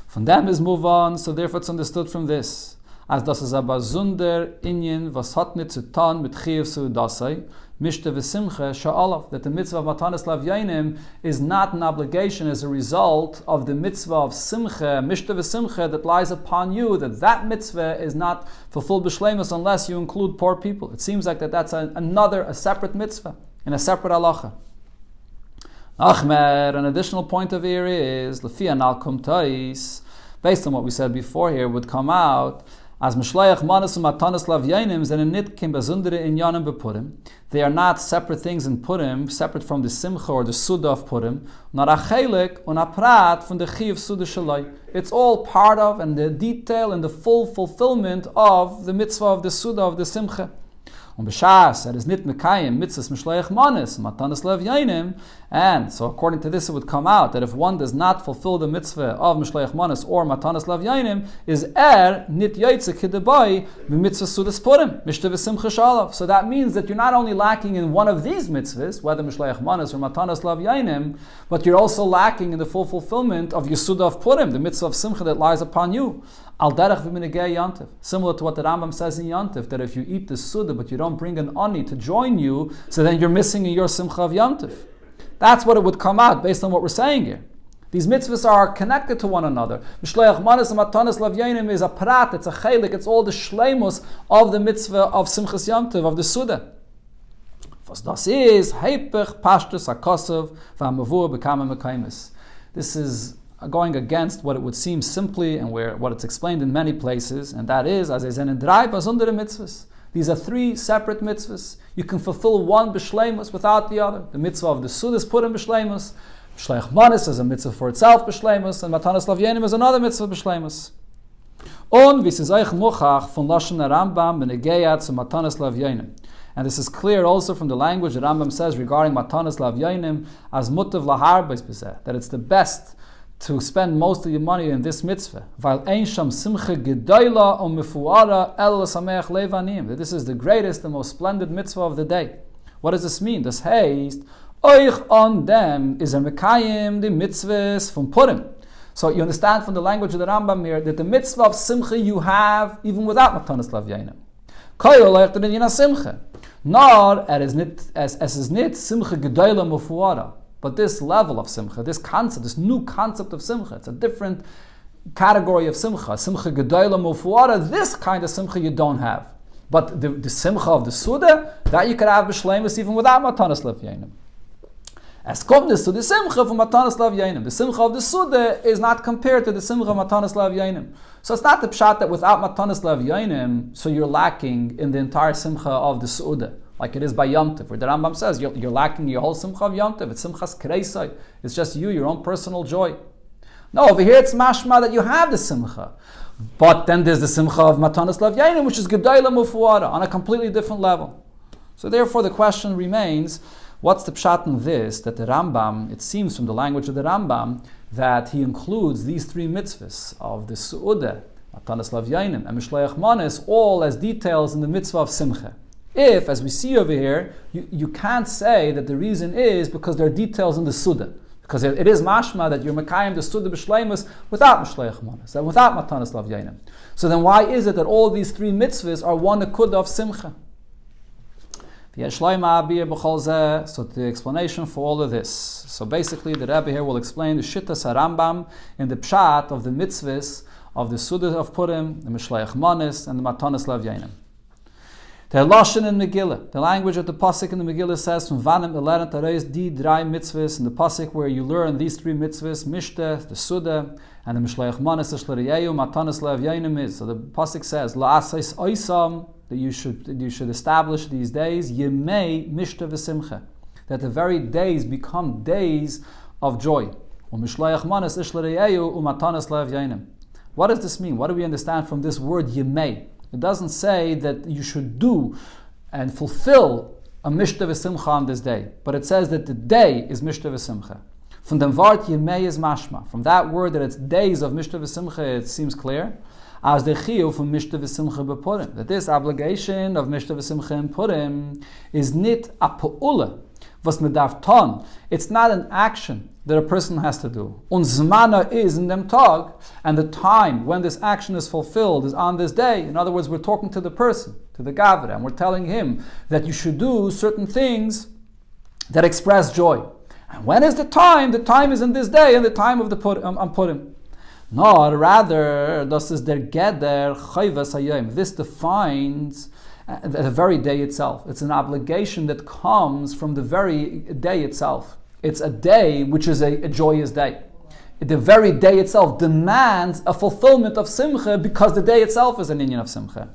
Von dem is move on, so therefore it's understood from this. As das is a bazunder inyan was hat nit zu tan mit chiyuv su'udasai, Mishta v'simcha sha'alav, that the mitzvah of matanas lavyanim is not an obligation as a result of the mitzvah of simcha, mishta v'simcha, that lies upon you, that mitzvah is not fulfilled b'shleimus unless you include poor people. It seems like that's a separate mitzvah, in a separate halacha. Achmer, an additional point of here is, Lefia nalkum tais, based on what we said before here, would come out as Mishleach Manas and Matanas Lavyanim and Nit Kim Bazundere in Yanim Bepurim. They are not separate things in Purim, separate from the Simcha or the Suda of Purim. Not a Chelek or a Prat from the Chiv Suda Shalai. It's all part of and the detail and the full fulfillment of the mitzvah of the Suda of the Simcha. B'shas, is nit mekayim mitzvahs mishleich manis matanas lavyanim, and so according to this it would come out that if one does not fulfill the mitzvah of mishleich manis or matanas lavyanim, is nit yaitzik hidabai b'mitzvah sudas purim mishta v'simcha shalav. So that means that you're not only lacking in one of these mitzvahs, whether mishleich manis or matanas lavyanim, but you're also lacking in the full fulfillment of your suda of purim, the mitzvah of simcha that lies upon you. Al derech v'minegei yantiv, similar to what the Rambam says in yantiv, that if you eat the suda but you don't bring an ani to join you, so then you're missing your simcha of yantiv. That's what it would come out based on what we're saying here. These mitzvahs are connected to one another. Mishleach manis and matanas lavyanim is a prat, it's a chelik, it's all the shleimus of the mitzvah of simchas yantiv, of the suda. Was das is heipech pashtus akosov v'amavur bekama mekaimis. This is going against what it would seem simply and what it's explained in many places, and that is, as I said in drei besondere mitzvahs. These are three separate mitzvahs. You can fulfill one b'shleimus without the other. The mitzvah of the Sudas Purim b'shleimus, Shleich Manis is a mitzvah for itself b'shleimus, and Matanas Lavyanim is another mitzvah b'shleimus. Und wie es ist euch muchach von Lashon Rambam b'negeiat zu Matanas Lavyanim. And this is clear also from the language that Rambam says regarding Matanas Lavyanim as mutav laharbais b'zeh, that it's the best to spend most of your money in this mitzvah. That this is the greatest and most splendid mitzvah of the day. What does this mean? Das heißt, euch on them is a mekayim the mitzvahs from Purim. So you understand from the language of the Rambam here that the mitzvah of simcha you have even without matanas lavyanim. Nor as is nit simcha gedola mufuara. But this level of simcha, this concept, this new concept of simcha, it's a different category of simcha. Simcha gedola mufuara, this kind of simcha you don't have. But the simcha of the Suda, that you could have b'shleimus even without matanas lavyanim. As comes to the simcha from matanas lavyanim, the simcha of the Suda is not compared to the simcha of matanas lavyanim. So it's not the pshat that without matanas lavyanim, so you're lacking in the entire simcha of the Suda, like it is by Yom Tov, where the Rambam says you're lacking your whole simcha of Yom Tov. It's simchas kreisai. It's just you, your own personal joy. No, over here it's mashma that you have the simcha. But then there's the simcha of matanas lavyanim, which is gedayla mufuara, on a completely different level. So therefore the question remains, what's the pshat in this, that the Rambam, it seems from the language of the Rambam, that he includes these three mitzvahs of the Su'udah, matanas lavyanim, and mishleach manis, all as details in the mitzvah of simcha. If, as we see over here, you can't say that the reason is because there are details in the Suda. Because it is mashma that you're mekayim the Suda b'shleimus without mishleich manis, without matanas lavyanim. So then why is it that all these three mitzvahs are one nekuda of simcha? So the explanation for all of this. So basically the Rabbi here will explain the Shittas HaRambam in the pshat of the mitzvahs of the Suda of Purim, the mishleich manis, and the matanas lavyanim. The Lashon in Megillah, the language of the pasuk in the Megillah says, "From vanim eleren tareis di drei mitzvahs." In the pasuk where you learn these three mitzvahs, Mishteh, the Suda, and the Mishleach Manis, the Shlereyehu, Matanas Le'avyanim is. So the pasuk says, "La'asais oisam," that you should establish these days, Yemei Mishteh v'Simcha, that the very days become days of joy. Mishleach Manis, Shlereyehu, Matanas Le'avyanim. What does this mean? What do we understand from this word Yemei? It doesn't say that you should do and fulfill a Mishteh v'Simcha on this day, but it says that the day is Mishteh v'Simcha. From the Vart Yemei is mashma. From that word that it's days of Mishteh v'Simcha, it seems clear. As the chiyuv from Mishteh v'Simcha b'Purim, that this obligation of Mishteh v'Simcha in Purim is nit a pu'ula, was man darf tun. It's not an action that a person has to do. Und Zmana is in dem Tag, and the time when this action is fulfilled is on this day. In other words, we're talking to the person, to the Gavra, and we're telling him that you should do certain things that express joy. And when is the time? The time is in this day, and the time of the Purim. No, rather, das is der Geder Chayvas Hayom. This defines the very day itself. It's an obligation that comes from the very day itself. It's a day which is a joyous day. The very day itself demands a fulfillment of Simcha because the day itself is an inyan of Simcha.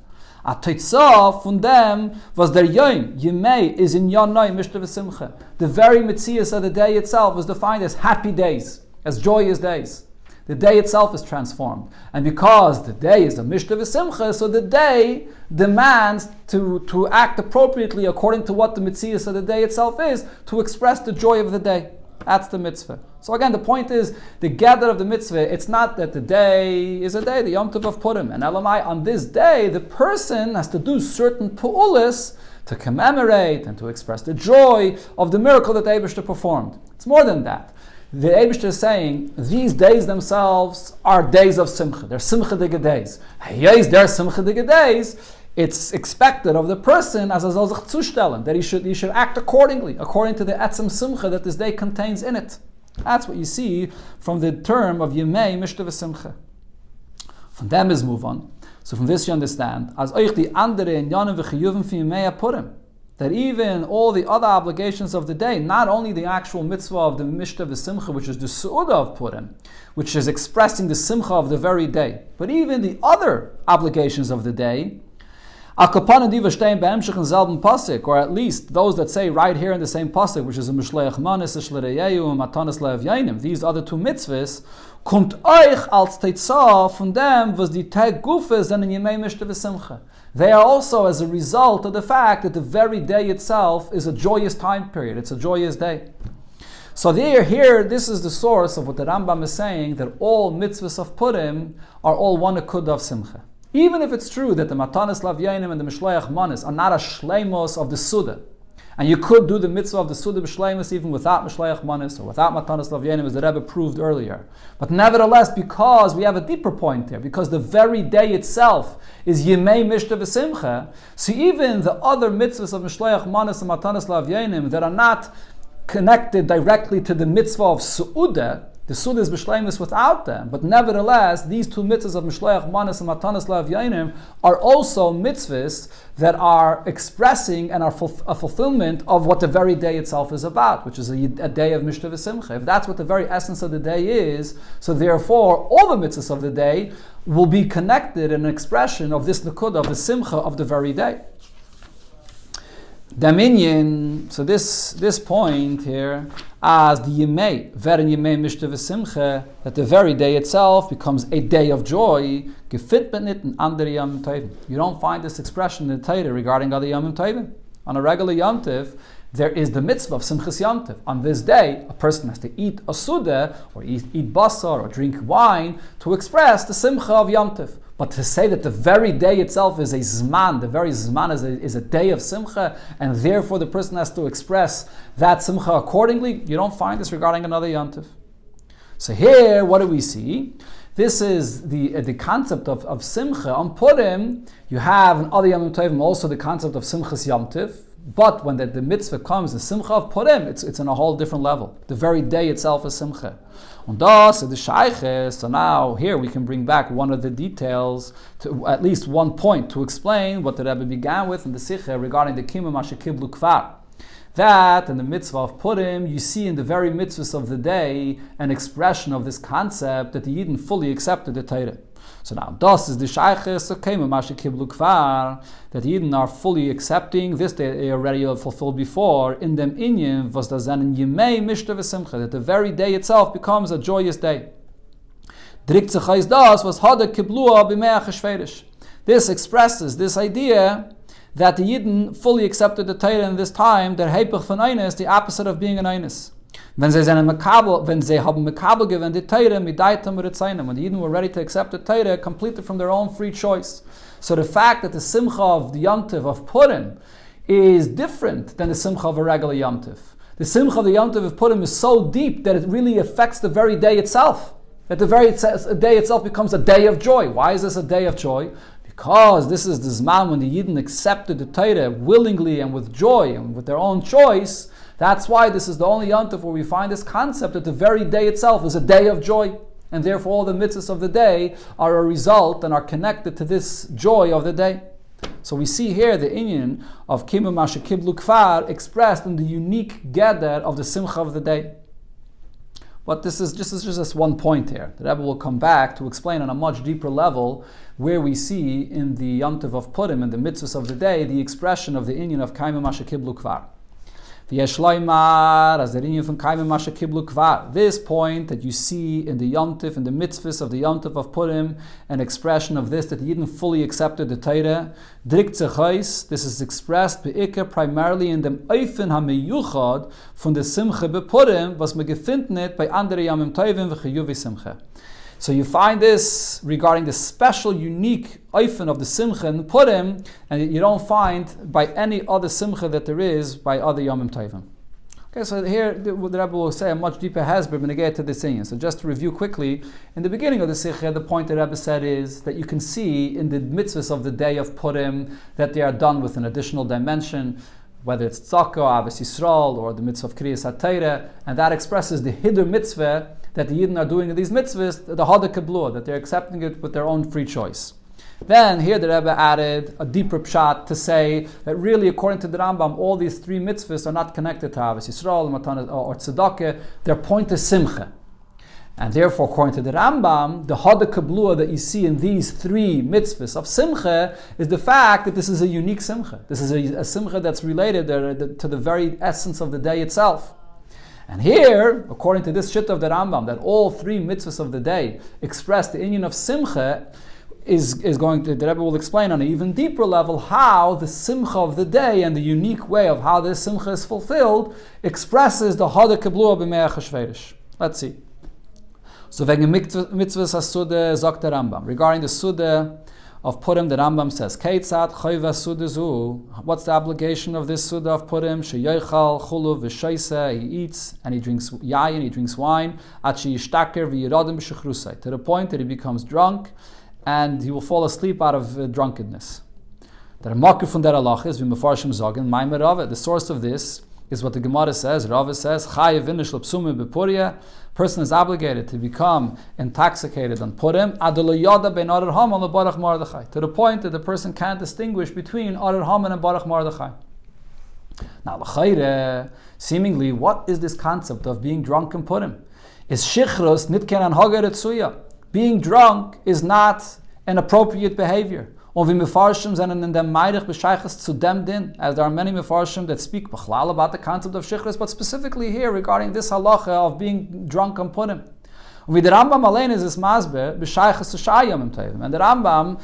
A Teitzah von dem was der Yom, Yemei, is in Yonai Mishta v'Simcha. The very Metzias of the day itself is defined as happy days, as joyous days. The day itself is transformed. And because the day is a Mishta v'Simcha, so the day demands to act appropriately according to what the Metzias of the day itself is, to express the joy of the day. That's the mitzvah. So again, the point is, the gather of the mitzvah, it's not that the day is a day, the Yom Tov of Purim. And Elamai, on this day, the person has to do certain pu'ulis to commemorate and to express the joy of the miracle that the Eibishter performed. It's more than that. The Eibishter is saying, these days themselves are days of Simcha. They're Simchadige days. Yes, they're Simchadige days. It's expected of the person as a zozach zustellen, that he should act accordingly, according to the etzem simcha that this day contains in it. That's what you see from the term of Yemei Mishta v'Simcha. From them is move on. So from this you understand, as euch die andere in Yanim v'chiyuvim fi Yemei Purim, that even all the other obligations of the day, not only the actual mitzvah of the Mishta v'Simcha, which is the Su'udah of Purim, which is expressing the Simcha of the very day, but even the other obligations of the day, or at least those that say right here in the same pasuk, which is a Mishleach Manis, a Shlereyehu, and Matanis Lev Yainim, these other two mitzvahs, kommt euch als Teitzah von dem, was die Tag Gufes sind in Yemei Mishta v'Simcha. They are also as a result of the fact that the very day itself is a joyous time period. It's a joyous day. So here, this is the source of what the Rambam is saying, that all mitzvahs of Purim are all one akud of Simcha. Even if it's true that the Matanis Lavyanim and the Mishleach Manis are not a shleimos of the Suda, and you could do the mitzvah of the Suda b'shleimus even without Mishleach Manis or without Matanis Lavyanim, as the Rebbe proved earlier. But nevertheless, because we have a deeper point there, because the very day itself is Yemei Mishta v'Simcha, so even the other mitzvahs of Mishleach Manis and Matanis Lavyanim that are not connected directly to the mitzvah of Su'udah, the Suda is b'shleimus without them, but nevertheless, these two mitzvahs of Mishleach Manis and Matanis Lavyanim are also mitzvahs that are expressing and are a fulfillment of what the very day itself is about, which is a day of Mishta v'Simcha. If that's what the very essence of the day is, so therefore all the mitzvahs of the day will be connected in an expression of this nekudah, of the Simcha of the very day. Dominion, so this point here, as the Yemei, Veren Yemei Mishta v'Simcha, that the very day itself becomes a day of joy, gefit benit in andere Yom Tovim. You don't find this expression in the Torah regarding other Yom Tovim. On a regular Yom Tov, there is the mitzvah of Simchas Yom Tov. On this day, a person has to eat a Suda, or eat basar, or drink wine, to express the Simcha of Yom Tov. But to say that the very day itself is a Zman, the very Zman is a day of Simcha, and therefore the person has to express that Simcha accordingly, you don't find this regarding another Yom Tov. So here, what do we see? This is the concept of Simcha. On Purim, you have in other Yom Tovim also the concept of Simchas Yom Tov, but when the mitzvah comes, the Simcha of Purim, it's in a whole different level. The very day itself is Simcha. So now here we can bring back one of the details, to at least one point, to explain what the Rebbe began with in the Sikha regarding the Kimum Ashekiblu Kvar. That in the mitzvah of Purim, you see in the very mitzvahs of the day an expression of this concept that the Yidden fully accepted the Torah. So now, das is the Shayches of Kimum Ashekiblu Kvar, that the Yidden are fully accepting this they already fulfilled before, in them inyan was das in Yemei Mishta v'Simcha, that the very day itself becomes a joyous day. This expresses this idea that the Yidden fully accepted the Torah in this time, that Heipach von Einer is the opposite of being an Eines. When they haben Mekabel given the Torah, midaitam v'ritzainam, when the Yidden were ready to accept the Torah, completely from their own free choice. So the fact that the Simcha of the Yom Tov of Purim is different than the Simcha of a regular Yom Tov, The simcha of the Yom Tov of Purim is so deep that it really affects the very day itself. That the very day itself becomes a day of joy. Why is this a day of joy? Because this is the Zman when the Yidden accepted the Torah willingly and with joy and with their own choice. That's why this is the only Yom Tov where we find this concept that the very day itself is a day of joy. And therefore all the mitzvahs of the day are a result and are connected to this joy of the day. So we see here the inyan of Kimu Masha Kiblu Kfar expressed in the unique gather of the simcha of the day. But this is just one point here. The Rebbe will come back to explain on a much deeper level where we see in the Yom Tov of Purim and the mitzvahs of the day the expression of the inyan of Kimu Masha Kiblu Kfar. This point that you see in the Yom Tov, in the mitzvahs of the Yom Tov of Purim, an expression of this, that he didn't fully accepted the Torah. This is expressed primarily in the Eifen HaMeyuchad von der Simcha bePurim, was man gefunden hat bei andere Yomim Tovim v'chiyuvi Simcha. So you find this regarding the special, unique Eifen of the Simcha in Purim, and you don't find by any other Simcha that there is by other Yomim Tovim. Okay, so here the Rebbe will say a much deeper hasbir when they get to this inyan. So just to review quickly, in the beginning of the Sikha, the point that Rebbe said is that you can see in the mitzvahs of the day of Purim that they are done with an additional dimension, whether it's Tzaka, Avos Yisrael, or the mitzvah of Kriyas HaTorah, and that expresses the Hidur mitzvah that the Yidden are doing in these mitzvahs, the Hada Kabluah, that they're accepting it with their own free choice. Then here the Rebbe added a deeper pshat to say that really, according to the Rambam, all these three mitzvahs are not connected to Avos Yisrael, Matan, or Tzedakah. They're point to Simcha. And therefore, according to the Rambam, the Hada Kabluah that you see in these three mitzvahs of Simcha is the fact that this is a unique Simcha. This is a Simcha that's related to the very essence of the day itself. And here, according to this shit of the Rambam, that all three mitzvahs of the day express the inyan of Simcha, is going to, the Rebbe will explain on an even deeper level how the Simcha of the day and the unique way of how this Simcha is fulfilled expresses the Hada Kabluah b'Me'ach HaShverish. Let's see. So, wegen mitzvahs HaSude sagt der Rambam. Regarding the Sude of Purim, the Rambam says, Keitzat choyva Sude zu. What's the obligation of this Suda of Purim? Sheyochal chulu v'sheisa. He eats and he drinks yayin, he drinks wine. At sheyishtaker v'yiradim b'shechrusai. To the point that he becomes drunk and he will fall asleep out of drunkenness. The Ramakir from der Halach is v'mefarshim zogen maimer Rava. The source of this is what the Gemara says. Rava says, Chayev v'nish l'psumim b'puria. Person is obligated to become intoxicated on Purim to the point that the person can't distinguish between Arar Haman and Baruch Mordechai. Now, seemingly, what is this concept of being drunk in Purim? Is shichrus nitken an hager etzuya? Being drunk is not an appropriate behavior. Und wie Mefarshim sind in dem Meirich bescheiches zu dem din, as there are many Mefarshim that speak b'chlal about the concept of shichrus, but specifically here regarding this halacha of being drunk on Purim. Und wie der Rambam allein is masber bescheiches zu shai yomim tovim, and the Rambam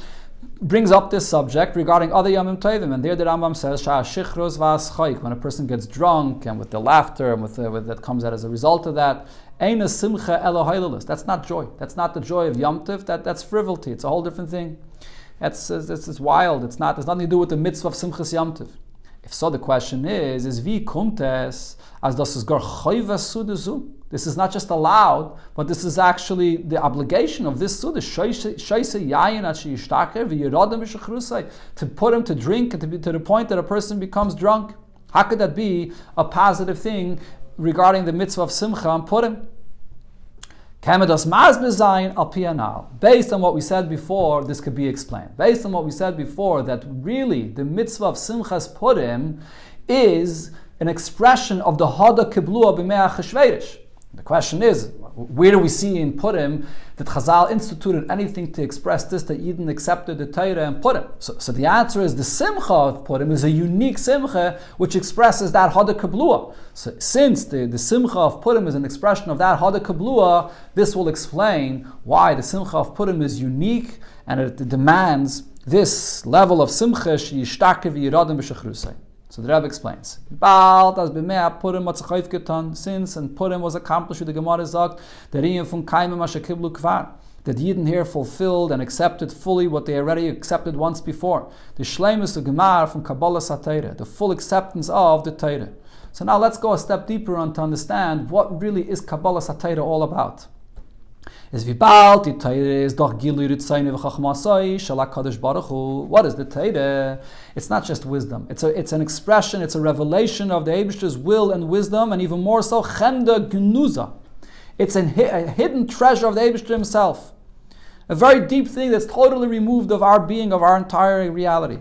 brings up this subject regarding other yomim tovim, and there the Rambam says shah shichrus vas chayik, when a person gets drunk and with the laughter and with that comes out as a result of that. Eina simcha elohaylalis. That's not joy. That's not the joy of Yom Tov. That's frivolity. It's a whole different thing. It's wild. It's not. There's nothing to do with the mitzvah of Simchas Yom Tov. If so, the question is wie kommt es, as das is gar choyva suda zu? This is not just allowed, but this is actually the obligation of this suda. Shaisa yayin at sheyishtaker v'yiradam b'shechrusai, to put him to drink and to the point that a person becomes drunk. How could that be a positive thing regarding the mitzvah of Simcha on Purim? Based on what we said before, this could be explained. Based on what we said before, that really the mitzvah of Simchas Purim is an expression of the Hada Kabluah b'Me'ach HaShverish. The question is, where do we see in Purim that Chazal instituted anything to express this, that Yidden accepted the Torah and Purim? So the answer is the Simcha of Purim is a unique Simcha which expresses that Hada Kabluah. So since the Simcha of Purim is an expression of that Hada Kabluah, this will explain why the Simcha of Purim is unique and it demands this level of Simcha sheyishtaker v'yiradim b'shechrusai. So the Rebbe explains, since and Purim was accomplished, the Gemara sagt, der Ingen von Kaimim Asher Kiblu Kvar. that Yidden here fulfilled and accepted fully what they already accepted once before. The Shleimus Gemar from Kabbalah Satayra, the full acceptance of the Torah. So now let's go a step deeper on to understand what really is Kabbalah Satayra all about. What is the Torah? It's not just wisdom. It's an expression, it's a revelation of the Eibishter's will and wisdom, and even more so, Chemda Gnuza. It's a hidden treasure of the Eibishter himself. A very deep thing that's totally removed of our being, of our entire reality.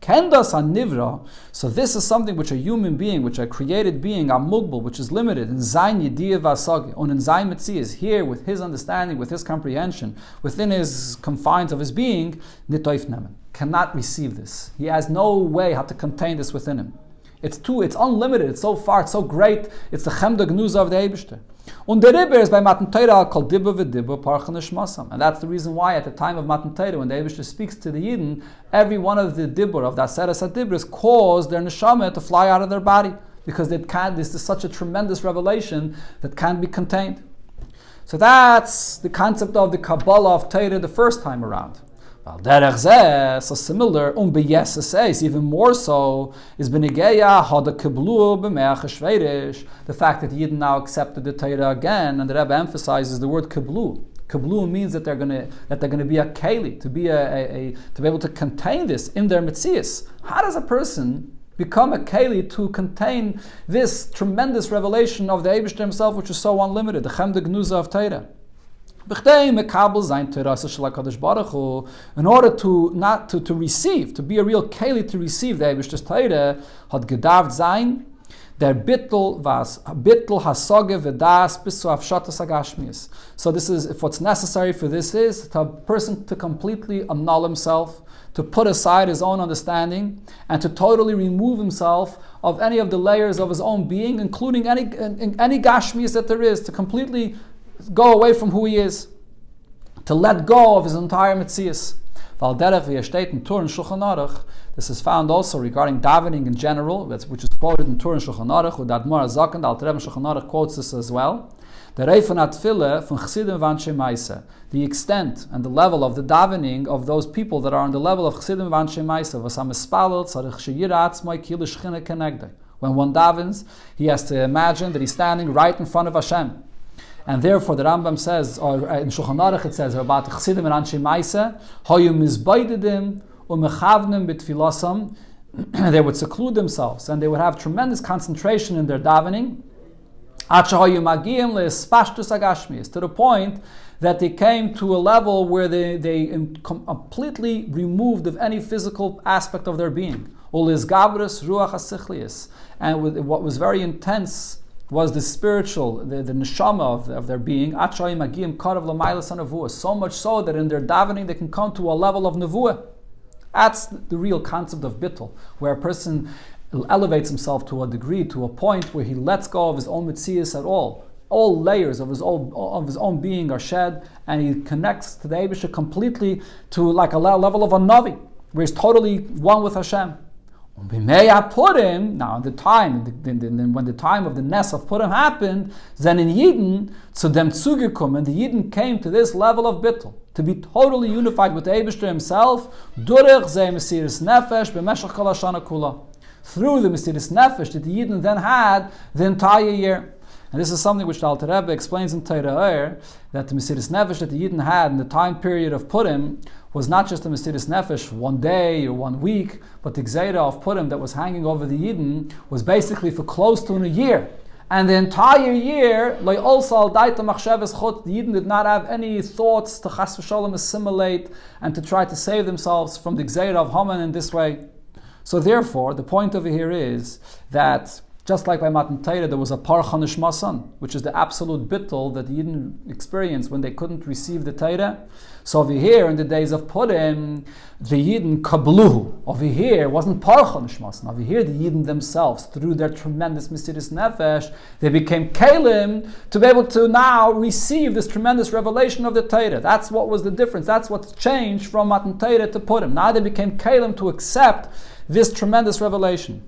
Kendas hanivra, so this is something which a human being, which a created being, a mugbal, which is limited, in zayin yediyah v'asagi, on in zayin metzias, here with his understanding, with his comprehension, within his confines of his being, nitoif nemen, cannot receive this. He has no way how to contain this within him. It's unlimited, it's so far, it's so great, it's the chemda gnuza of the Eibishter. Und der Rebbe is by Matan Torah called Dibba v'Dibba Parcha Nishmasam. And that's the reason why at the time of Matan Torah, when the Eibishter speaks to the Yidden, every one of the Dibur, of the Aseres HaDibros, cause their neshama to fly out of their body. Because this is such a tremendous revelation that can't be contained. So that's the concept of the Kabbalah of Torah the first time around. So similar, even more so, is Benigeya Hada Kiblu B'Meach HaShverish, the fact that Yidden now accepted the Torah again, and the Rebbe emphasizes the word Kiblu. Kiblu means that they're going to be a keli, to be to be able to contain this in their metzias. How does a person become a keli to contain this tremendous revelation of the Eibishter himself, which is so unlimited, the Chemda Gnuza of Torah? In order to receive, to be a real keli to receive the Eibishter's Torah, had gedarft zayin der bittel hasoge v'das bis zu afshatas agashmius. So this is, if what's necessary for this is to a person to completely annul himself, to put aside his own understanding, and to totally remove himself of any of the layers of his own being, including any gashmius that there is, to completely go away from who he is, to let go of his entire metzias. This is found also regarding davening in general, which is quoted in Torah and Shulchan Aruch, with Admor HaZaken, the Alter Rebbe Shulchan Aruch quotes this as well. The extent and the level of the davening of those people that are on the level of Chsidim v'Anshe Maisa, when one davens, he has to imagine that he's standing right in front of Hashem. And therefore, the Rambam says, or in Shulchan Aruch it says about Chsidim and Anshe Maisa, Hoyu mizbaidedim umechavnim b'tfilasam. They would seclude themselves and they would have tremendous concentration in their davening, to the point that they came to a level where they completely removed of any physical aspect of their being. And what was very intense was the spiritual, the neshama of their being, so much so that in their davening they can come to a level of nevuah. That's the real concept of bittul, where a person elevates himself to a degree, to a point where he lets go of his own metzias at all. All layers of his own being are shed, and he connects to the Eibishter completely to like a level of a navi, where he's totally one with Hashem. Purim, now in the time, when the time of the Ness of Purim happened, then in Yidden, so them zugekommen, and the Yidden came to this level of bittul, to be totally unified with the Eibishter himself, durech ze mesiras nefesh b'meshach kol hashana kula, through the mesiras nefesh that the Yidden then had the entire year. And this is something which the Alter Rebbe explains in Torah, that the mesiras nefesh that the Yidden had in the time period of Purim was not just a mesiras nefesh for one day or 1 week, but the gzeira of Purim that was hanging over the Yidden was basically for close to a year. And the entire year, the Yidden did not have any thoughts to chas v'sholem assimilate and to try to save themselves from the gzeira of Haman in this way. So therefore, the point over here is that just like by Matan Torah, there was a parcha nishmasan, which is the absolute bittul that the Yidden experienced when they couldn't receive the Torah. So over here, in the days of Purim, the Yidden kabluhu. Over here, it wasn't parcha nishmasan. Over here, the Yidden themselves, through their tremendous mesiras nefesh, they became kalim to be able to now receive this tremendous revelation of the Torah. That's what was the difference. That's what changed from Matan Torah to Purim. Now they became kalim to accept this tremendous revelation.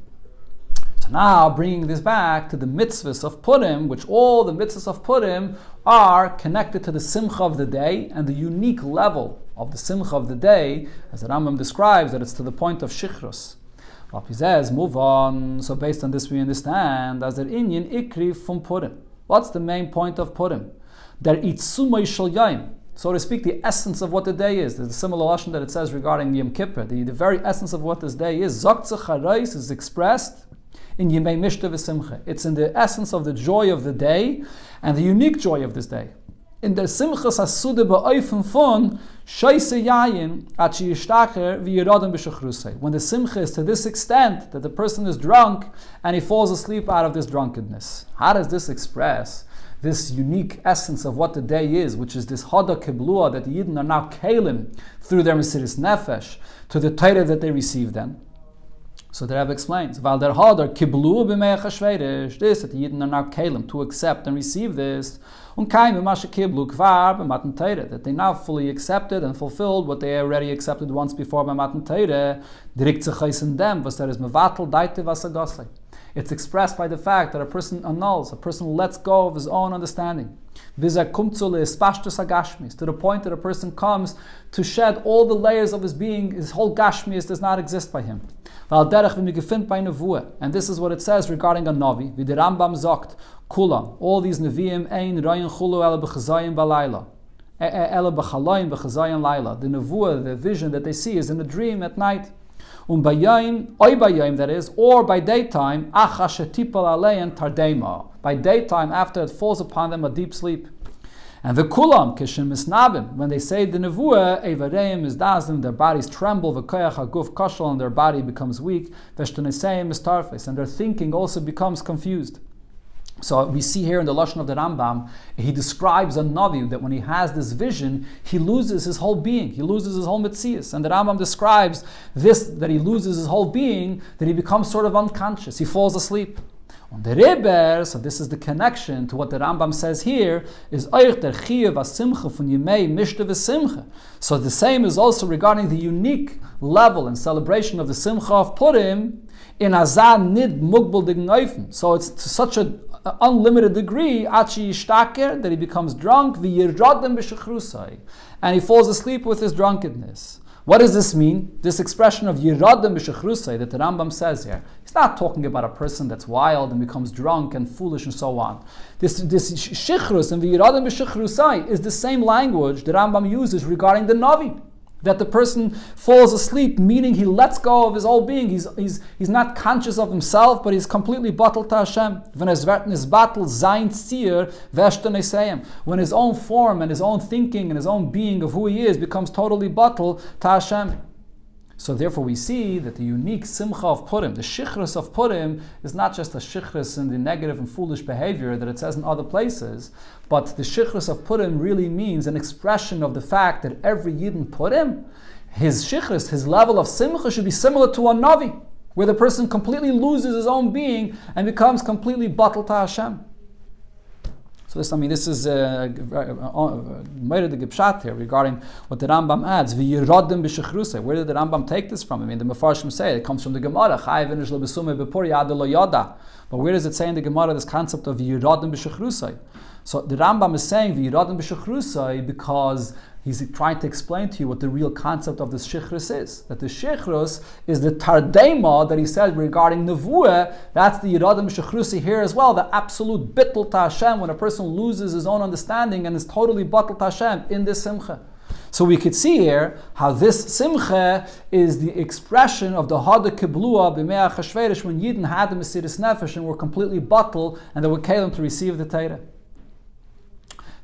So now, bringing this back to the mitzvahs of Purim, which all the mitzvahs of Purim are connected to the simcha of the day and the unique level of the simcha of the day, as the Rambam describes, that it's to the point of shichrus. Rabbi says, move on. So based on this we understand as der inyan ikri from Purim. What's the main point of Purim? Der itzumay shel yom. So to speak, the essence of what the day is. There's a similar lashon that it says regarding Yom Kippur. The very essence of what this day is, Zok Tzach is expressed in Yemei Mishta v'Simcha. It's in the essence of the joy of the day and the unique joy of this day. In der Simchas Hasude ba'ofen von Shaise Yayin at Sheyishtacher v'Yerodem b'Shechrusay. When the Simcha is to this extent that the person is drunk and he falls asleep out of this drunkenness. How does this express this unique essence of what the day is, which is this Hada Kiblua that the Yidden are now kalim through their Mesiris Nefesh to the Torah that they receive then? So the Rebbe explains, Val der Hadar Kiblu b'mei Chashverish, this that the Yidden are now kalim to accept and receive this, und kaim b'mashe kiblu kvar b'matan Torah, that they now fully accepted and fulfilled what they already accepted once before by Matan Torah, direkt sich in them, was there is mevatel daite vasagasle. It's expressed by the fact that a person annuls, a person lets go of his own understanding. To the point that a person comes to shed all the layers of his being, his whole gashmius does not exist by him. And this is what it says regarding a Navi. The Rambam sagt, Kula, all these Nevi'im, ein rayin chulu ele b'chazayim balayla. Ele b'chalayim b'chazayim layla. The Nevuah, the vision that they see is in a dream at night. Bayayim, that is, or by daytime, by daytime after it falls upon them a deep sleep. And the kulam kishin misnabim, when they say the nevuah, evareim is dazim, their bodies tremble, v'koyach haguf kashal, and their body becomes weak, v'shtaneseim is tarfes, and their thinking also becomes confused. So we see here in the Lashon of the Rambam, he describes a Navi that when he has this vision, he loses his whole being, he loses his whole Metzias. And the Rambam describes this, that he loses his whole being, that he becomes sort of unconscious, he falls asleep. On the Reber, so this is the connection to what the Rambam says here, is Euch der Chiyuv HaSimcha von Yemei Mishta v'Simcha. So the same is also regarding the unique level and celebration of the Simcha of Purim, in Azan Nid Mugbal Digneufen. So it's to such an unlimited degree, Achi Yishtaker, that he becomes drunk, v'yirodem b'shechrusai, and he falls asleep with his drunkenness. What does this mean? This expression of yirodem b'shechrusai that the Rambam says here, he's not talking about a person that's wild and becomes drunk and foolish and so on. This shichrus and v'yirodem b'shechrusai is the same language the Rambam uses regarding the Navi. That the person falls asleep, meaning he lets go of his whole being. He's not conscious of himself, but he's completely bottled to Hashem. When his own form and his own thinking and his own being of who he is becomes totally bottled to Hashem. So therefore we see that the unique simcha of Purim, the shichrus of Purim, is not just a shichrus in the negative and foolish behavior that it says in other places, but the shichrus of Purim really means an expression of the fact that every Yid in Purim, his shichrus, his level of simcha should be similar to a Navi, where the person completely loses his own being and becomes completely bottled to Hashem. So this is Meir the Gipshat here regarding what the Rambam adds. V'yirodem b'shechrusay. Where did the Rambam take this from? I mean, the Mefarshim say it comes from the Gemara. But where does it say in the Gemara this concept of v'yirodem b'shechrusay? So the Rambam is saying v'yirodem b'shechrusay because he's trying to explain to you what the real concept of this shichrus is. That the shichrus is the tardema that he said regarding nevuah. That's the yirodem b'shechrusay here as well. The absolute bittul to Hashem, when a person loses his own understanding and is totally bittul to Hashem in this simcha. So we could see here how this simcha is the expression of the hada kiblua b'mei Achashverosh when Yidden had the Mesiris Nefesh and were completely bittul and they were kalim to receive the Torah.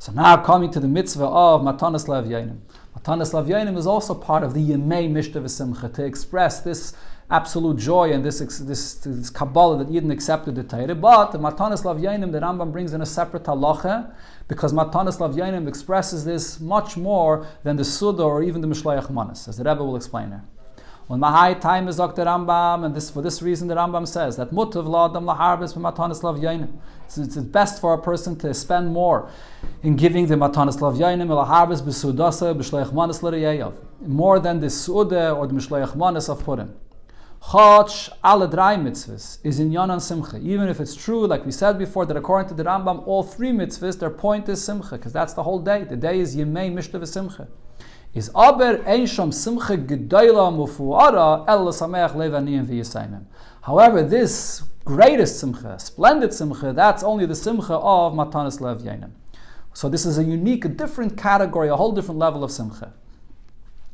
So now coming to the mitzvah of Matanas Lavyanim. Matanas Lavyanim is also part of the Yemei Mishta V'Simcha, to express this absolute joy and this Kabbalah that Yidden accepted the Torah. But the Matanas Lavyanim, the Rambam brings in a separate halacha, because Matanas Lavyanim expresses this much more than the Suda or even the Mishloach Manas, as the Rebbe will explain here. When Mahai time is the Rambam, and for this reason the Rambam says that Mutav La'adam Laharbis Matanas Lavyanim. It's best for a person to spend more in giving the Matanas Lavyanim Laharbis B'Sudasa B'Shloach Manas L'Reyayav, more than the Suda or the Mishloach Manas of Purim. Chach alle drei mitzvahs is in Yanan Simcha. Even if it's true, like we said before, that according to the Rambam, all three mitzvahs, their point is Simcha, because that's the whole day. The day is Yemei Mishta v'Simcha. Is aber ein shom Simcha gedola mufuara el sameach levaniyim v'yisayimim. However, this greatest Simcha, splendid Simcha, that's only the Simcha of Matanis Lev Yainim. So this is a unique, a different category, a whole different level of Simcha.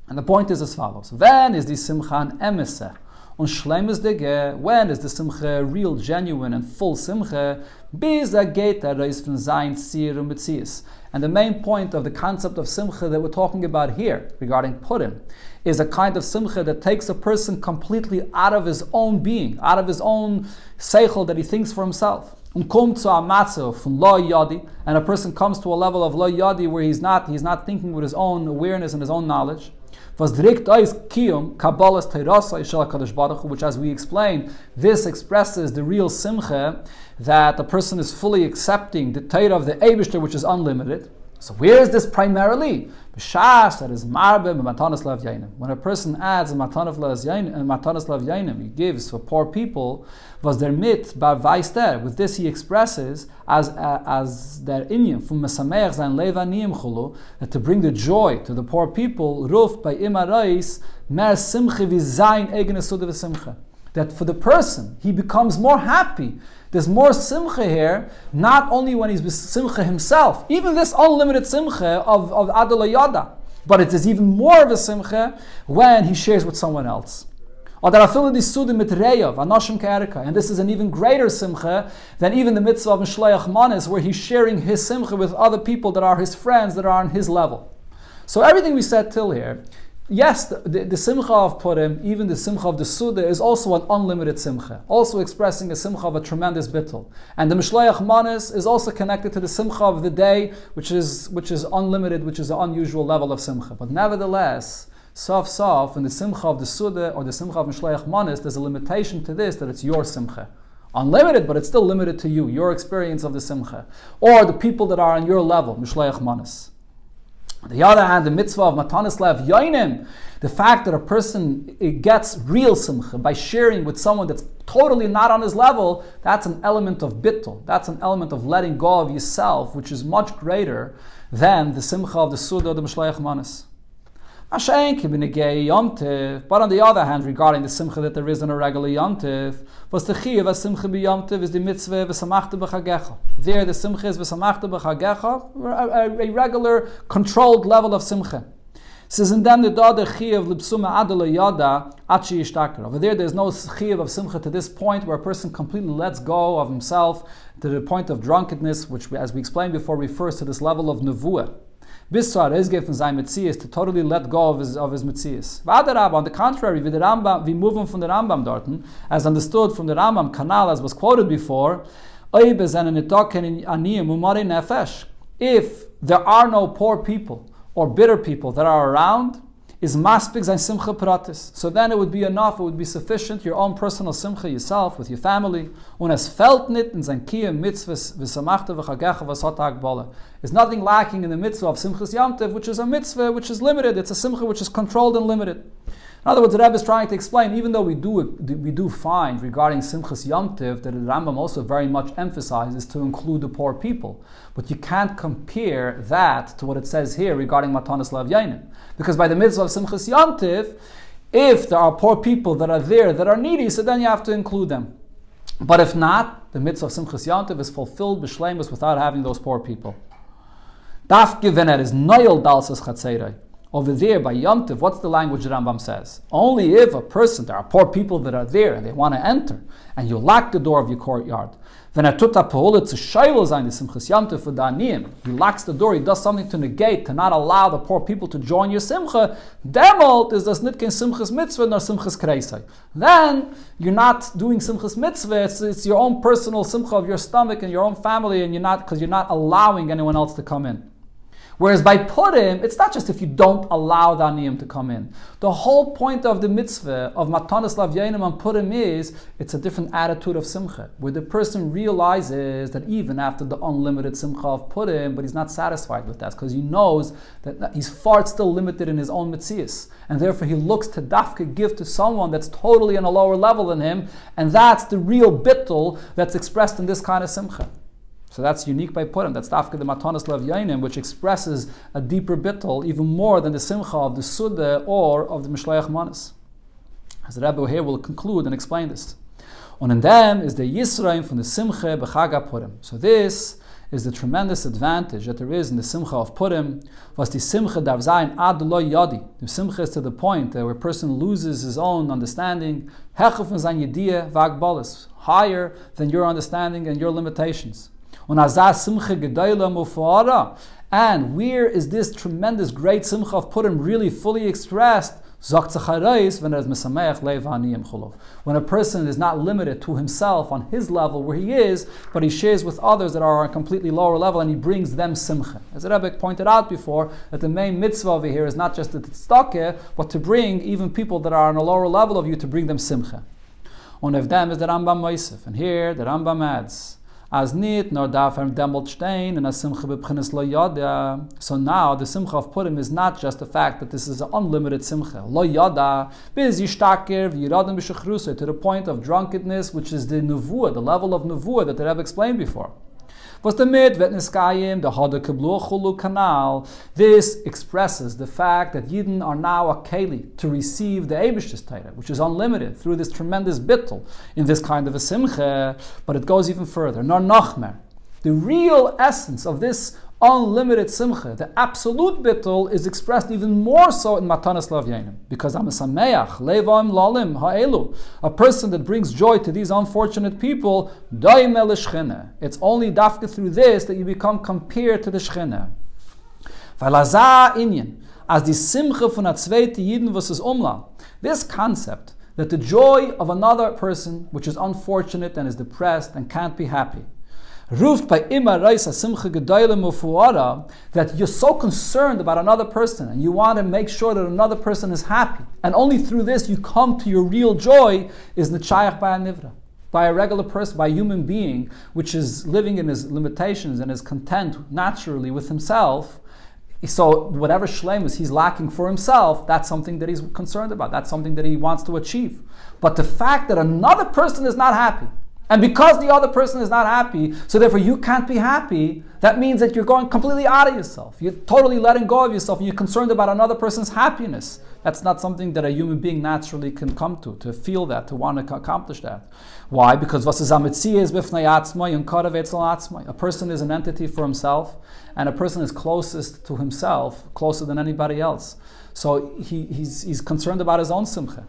And the point is as follows. When is the Simcha an emissah? Und Shleimus Dege, when is the Simcha real, genuine, and full Simcha? Bis geht reis von sein Zier und Metzies. And the main point of the concept of Simcha that we're talking about here, regarding Purim, is a kind of Simcha that takes a person completely out of his own being, out of his own seichel that he thinks for himself. Kommt zu a Matze von Lo Yadi, and a person comes to a level of Lo Yadi where he's not thinking with his own awareness and his own knowledge. Which, as we explained, this expresses the real simcha, that the person is fully accepting the Torah of the Eibishter, which is unlimited. So where is this primarily? That is marbe matanas lav yainim. When a person adds a matanas lav yainim, he gives for poor people, was der mit bar weister. With this he expresses as der inyan from mesameach zayin levaniyim chulu, that to bring the joy to the poor people, ruf by imarais mer simcha v'zayin eigene suda v'simcha. That for the person, he becomes more happy. There's more simcha here, not only when he's with simcha himself, even this unlimited simcha of Adala Yada, but it is even more of a simcha when he shares with someone else. And this is an even greater simcha than even the mitzvah of Mishleach Manis, where he's sharing his simcha with other people that are his friends, that are on his level. So everything we said till here, yes, the simcha of Purim, even the simcha of the Suda, is also an unlimited simcha, also expressing a simcha of a tremendous bittul. And the Mishleach Manis is also connected to the simcha of the day, which is unlimited, which is an unusual level of simcha. But nevertheless, in the simcha of the Suda or the simcha of Mishleach Manis, there's a limitation to this, that it's your simcha. Unlimited, but it's still limited to you, your experience of the simcha. Or the people that are on your level, Mishleach Manis. On the other hand, the mitzvah of Matanis Lev Yainim, the fact that a person gets real simcha by sharing with someone that's totally not on his level, that's an element of bittul. That's an element of letting go of yourself, which is much greater than the simcha of the Suda or the Mishleach Manis. But on the other hand, regarding the simcha that there is in a regular yomtiv, was the chiyuv as simcha b'yomtiv is the mitzvah v'samachta b'chagecha. There the simcha is v'samachta b'chagecha, a regular controlled level of simcha. Says in them the chiyuv l'psuma adala yada achi yishtakar. Over there's no chiyuv of simcha to this point where a person completely lets go of himself to the point of drunkenness, which, as we explained before, refers to this level of nevuah. Bis zu Arizge von seinem Metzies, to totally let go of his Metzies. On the contrary, we move on from the Rambam dorten, as understood from the Rambam Kanal, as was quoted before, if there are no poor people or bitter people that are around, is maspik zayin simcha pratis. So then it would be enough, it would be sufficient, your own personal simcha yourself, with your family. Und es fällt nicht in sein kiyum mitzvahs v'samachta v'chagecha v'sot ha'agbola. There's nothing lacking in the mitzvah of simchas yamtiv, which is a mitzvah which is limited. It's a simcha which is controlled and limited. In other words, the Rebbe is trying to explain, even though we do find regarding Simchas Yom Tov that the Rambam also very much emphasizes to include the poor people. But you can't compare that to what it says here regarding Matanas Lav Yainim. Because by the mitzvah of Simchas Yom Tov, if there are poor people that are there that are needy, so then you have to include them. But if not, the mitzvah of Simchas Yom Tov is fulfilled b'shleimus without having those poor people. Daf given is noyel dalsas chatzerei. Over there by Yom Tov, what's the language the Rambam says? Only if a person, there are poor people that are there and they want to enter, and you lock the door of your courtyard. He locks the door, he does something to negate, to not allow the poor people to join your simcha. Demolt is das nit kein simchas mitzvah nor simchas kreisai. Then you're not doing simchas mitzvah, it's your own personal simcha of your stomach and your own family, and you're not allowing anyone else to come in. Whereas by Purim, it's not just if you don't allow the aniyim to come in. The whole point of the mitzvah of Matanas Lavyanim on Purim is it's a different attitude of simcha, where the person realizes that even after the unlimited simcha of Purim, but he's not satisfied with that because he knows that he's far still limited in his own mitzias, and therefore he looks to dafka give to someone that's totally on a lower level than him, and that's the real bittul that's expressed in this kind of simcha. So that's unique by Purim. That's dafka the Matanas Lavyanim, which expresses a deeper bittul, even more than the simcha of the Suda or of the Mishleach Manas. As the Rabbi here will conclude and explain this. And in them is the Yisraim from the Simcha B'Chag Purim. So this is the tremendous advantage that there is in the Simcha of Purim. Was the Simcha dav zayin ad lo yadi. The Simcha is to the point where a person loses his own understanding. Hechuf zayin yediyah v'agbalis, higher than your understanding and your limitations. And where is this tremendous great simcha of Purim really fully expressed? When a person is not limited to himself on his level where he is, but he shares with others that are on a completely lower level and he brings them simcha. As the Rabbi pointed out before, that the main mitzvah over here is not just the tzedakah, but to bring even people that are on a lower level of you, to bring them simcha. One of them is the Rambam Moisef, and here the Rambam adds, as nit nor dafem demelt stein and as simcha b'b'chinas lo yada. So now the simcha of Purim is not just the fact that this is an unlimited simcha. Lo yada biz yishtaker v'yiradim b'shechrusay, to the point of drunkenness, which is the nevuah, the level of nevuah that the Rebbe explained before. Was the mid vetniskayim the hada kiblu chulu kanal. This expresses the fact that Yidden are now a keli to receive the Eibishter's Torah, which is unlimited through this tremendous bittul in this kind of a simcha. But it goes even further. Nor nachmer, the real essence of this unlimited simcha, the absolute bittul, is expressed even more so in Matanas Lavyanim, because I'm a sameach levaim lalim ha'elu, a person that brings joy to these unfortunate people. Daim el shchina. It's only dafka through this that you become compared to the shchina. V'laza inyan as the simcha von a zweite Yidden versus umla. This concept that the joy of another person which is unfortunate and is depressed and can't be happy, Ruft by Ima Reisa Simcha Gedoyle Mufuara, that you're so concerned about another person and you want to make sure that another person is happy, and only through this you come to your real joy, is Nechayach by a Nivra, by a regular person, by a human being, which is living in his limitations and is content naturally with himself. So whatever shleimus he's lacking for himself, that's something that he's concerned about. That's something that he wants to achieve. But the fact that another person is not happy, and because the other person is not happy, so therefore you can't be happy, that means that you're going completely out of yourself. You're totally letting go of yourself and you're concerned about another person's happiness. That's not something that a human being naturally can come to feel that, to want to accomplish that. Why? Because a person is an entity for himself, and a person is closest to himself, closer than anybody else. So he's concerned about his own simcha.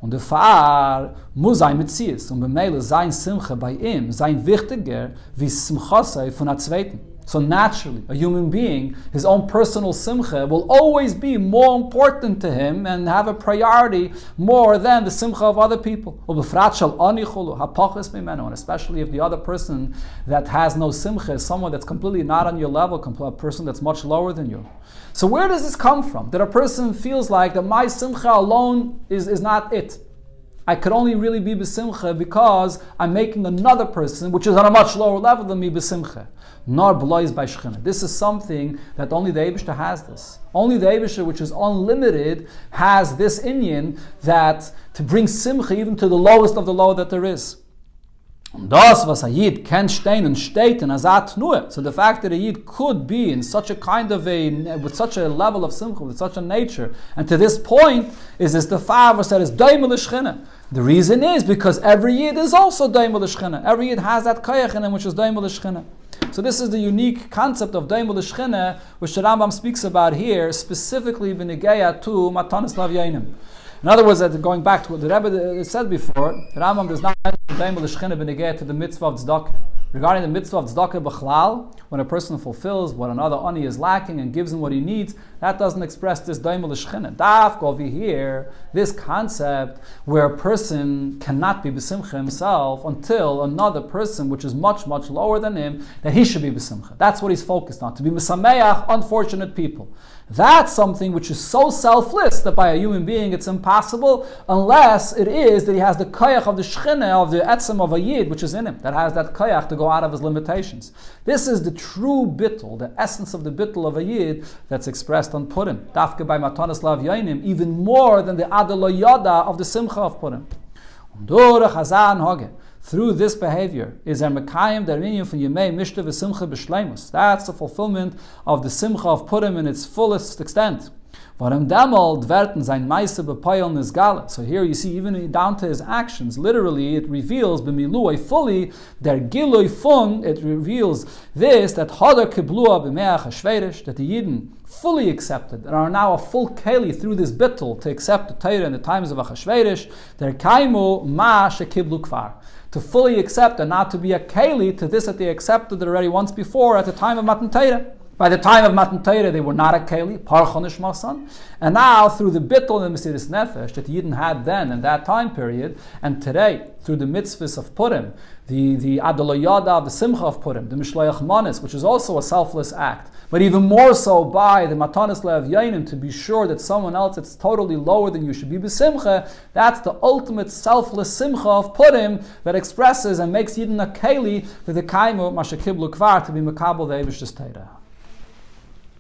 Und der Fahr muss sein Metzies, und bemeile sein Simcha bei ihm sein wichtiger wie Simchasei von der Zweiten. So naturally, a human being, his own personal simcha will always be more important to him and have a priority more than the simcha of other people. And especially if the other person that has no simcha is someone that's completely not on your level, a person that's much lower than you. So where does this come from? That a person feels like that my simcha alone is not it. I could only really be b'simcha because I'm making another person, which is on a much lower level than me, b'simcha. Nor b'lois by shchina. This is something that only the Eibishter has this. Only the Eibishter, which is unlimited, has this inyan that to bring simcha even to the lowest of the low that there is. Das, was a Yid can stehen and steht in azat nur. So the fact that a Yid could be in such a kind of with such a level of simcha, with such a nature, and to this point is the father that is daimel l'shchina. The reason is because every Yid is also daimel l'shchina. Every Yid has that koyach in him, which is daimel l'shchina. So this is the unique concept of daimel l'shchina, which the Rambam speaks about here, specifically b'negeya to Matanas Lavyanim. In other words, going back to what the Rebbe said before, the Rambam does not mention daimel l'shchina b'negeya to the mitzvah of tzedakah. regarding the mitzvah of tzedakah b'chlal, when a person fulfills what another ani is lacking and gives him what he needs, that doesn't express this daimel l'shchina. Dafka over here, this concept where a person cannot be b'simcha himself until another person, which is much, much lower than him, that he should be b'simcha. That's what he's focused on, to be misameach unfortunate people. That's something which is so selfless that by a human being it's impossible, unless it is that he has the koyach of the shchina, of the etzem of a yid, which is in him, that has that koyach to go out of his limitations. This is the true bittul, the essence of the bittul of a yid that's expressed on Purim. Dafke by matanas lav yoinim, even more than the adelo yada of the simcha of Purim. Through this behavior is mekayim der minyan from yemei mishta v'simcha b'shleimus. That's the fulfillment of the simcha of Purim in its fullest extent. So here you see, even down to his actions, literally it reveals b'milui fully der gilui fun. It reveals this, that hadar kiblua b'meach hashverish, that the Yidden fully accepted and are now a full keli through this bittul to accept the Torah in the times of Achashverosh. Der kaimu ma shekiblu kfar, to fully accept and not to be a keli to this that they accepted already once before at the time of Matan Torah. By the time of Matan Torah, they were not a keli, parchonish masan, and now through the bittul and the mesiras nefesh that the Yidden had then in that time period, and today through the mitzvahs of Purim, the adelo yada of the simcha of Purim, the mishloach manis, which is also a selfless act, but even more so by the matanas lev yainim, to be sure that someone else that's totally lower than you should be b'simcha. That's the ultimate selfless simcha of Purim that expresses and makes Yidden a keli to the kaimu mashakiblu kvar, to be makabel the Eivish's Torah.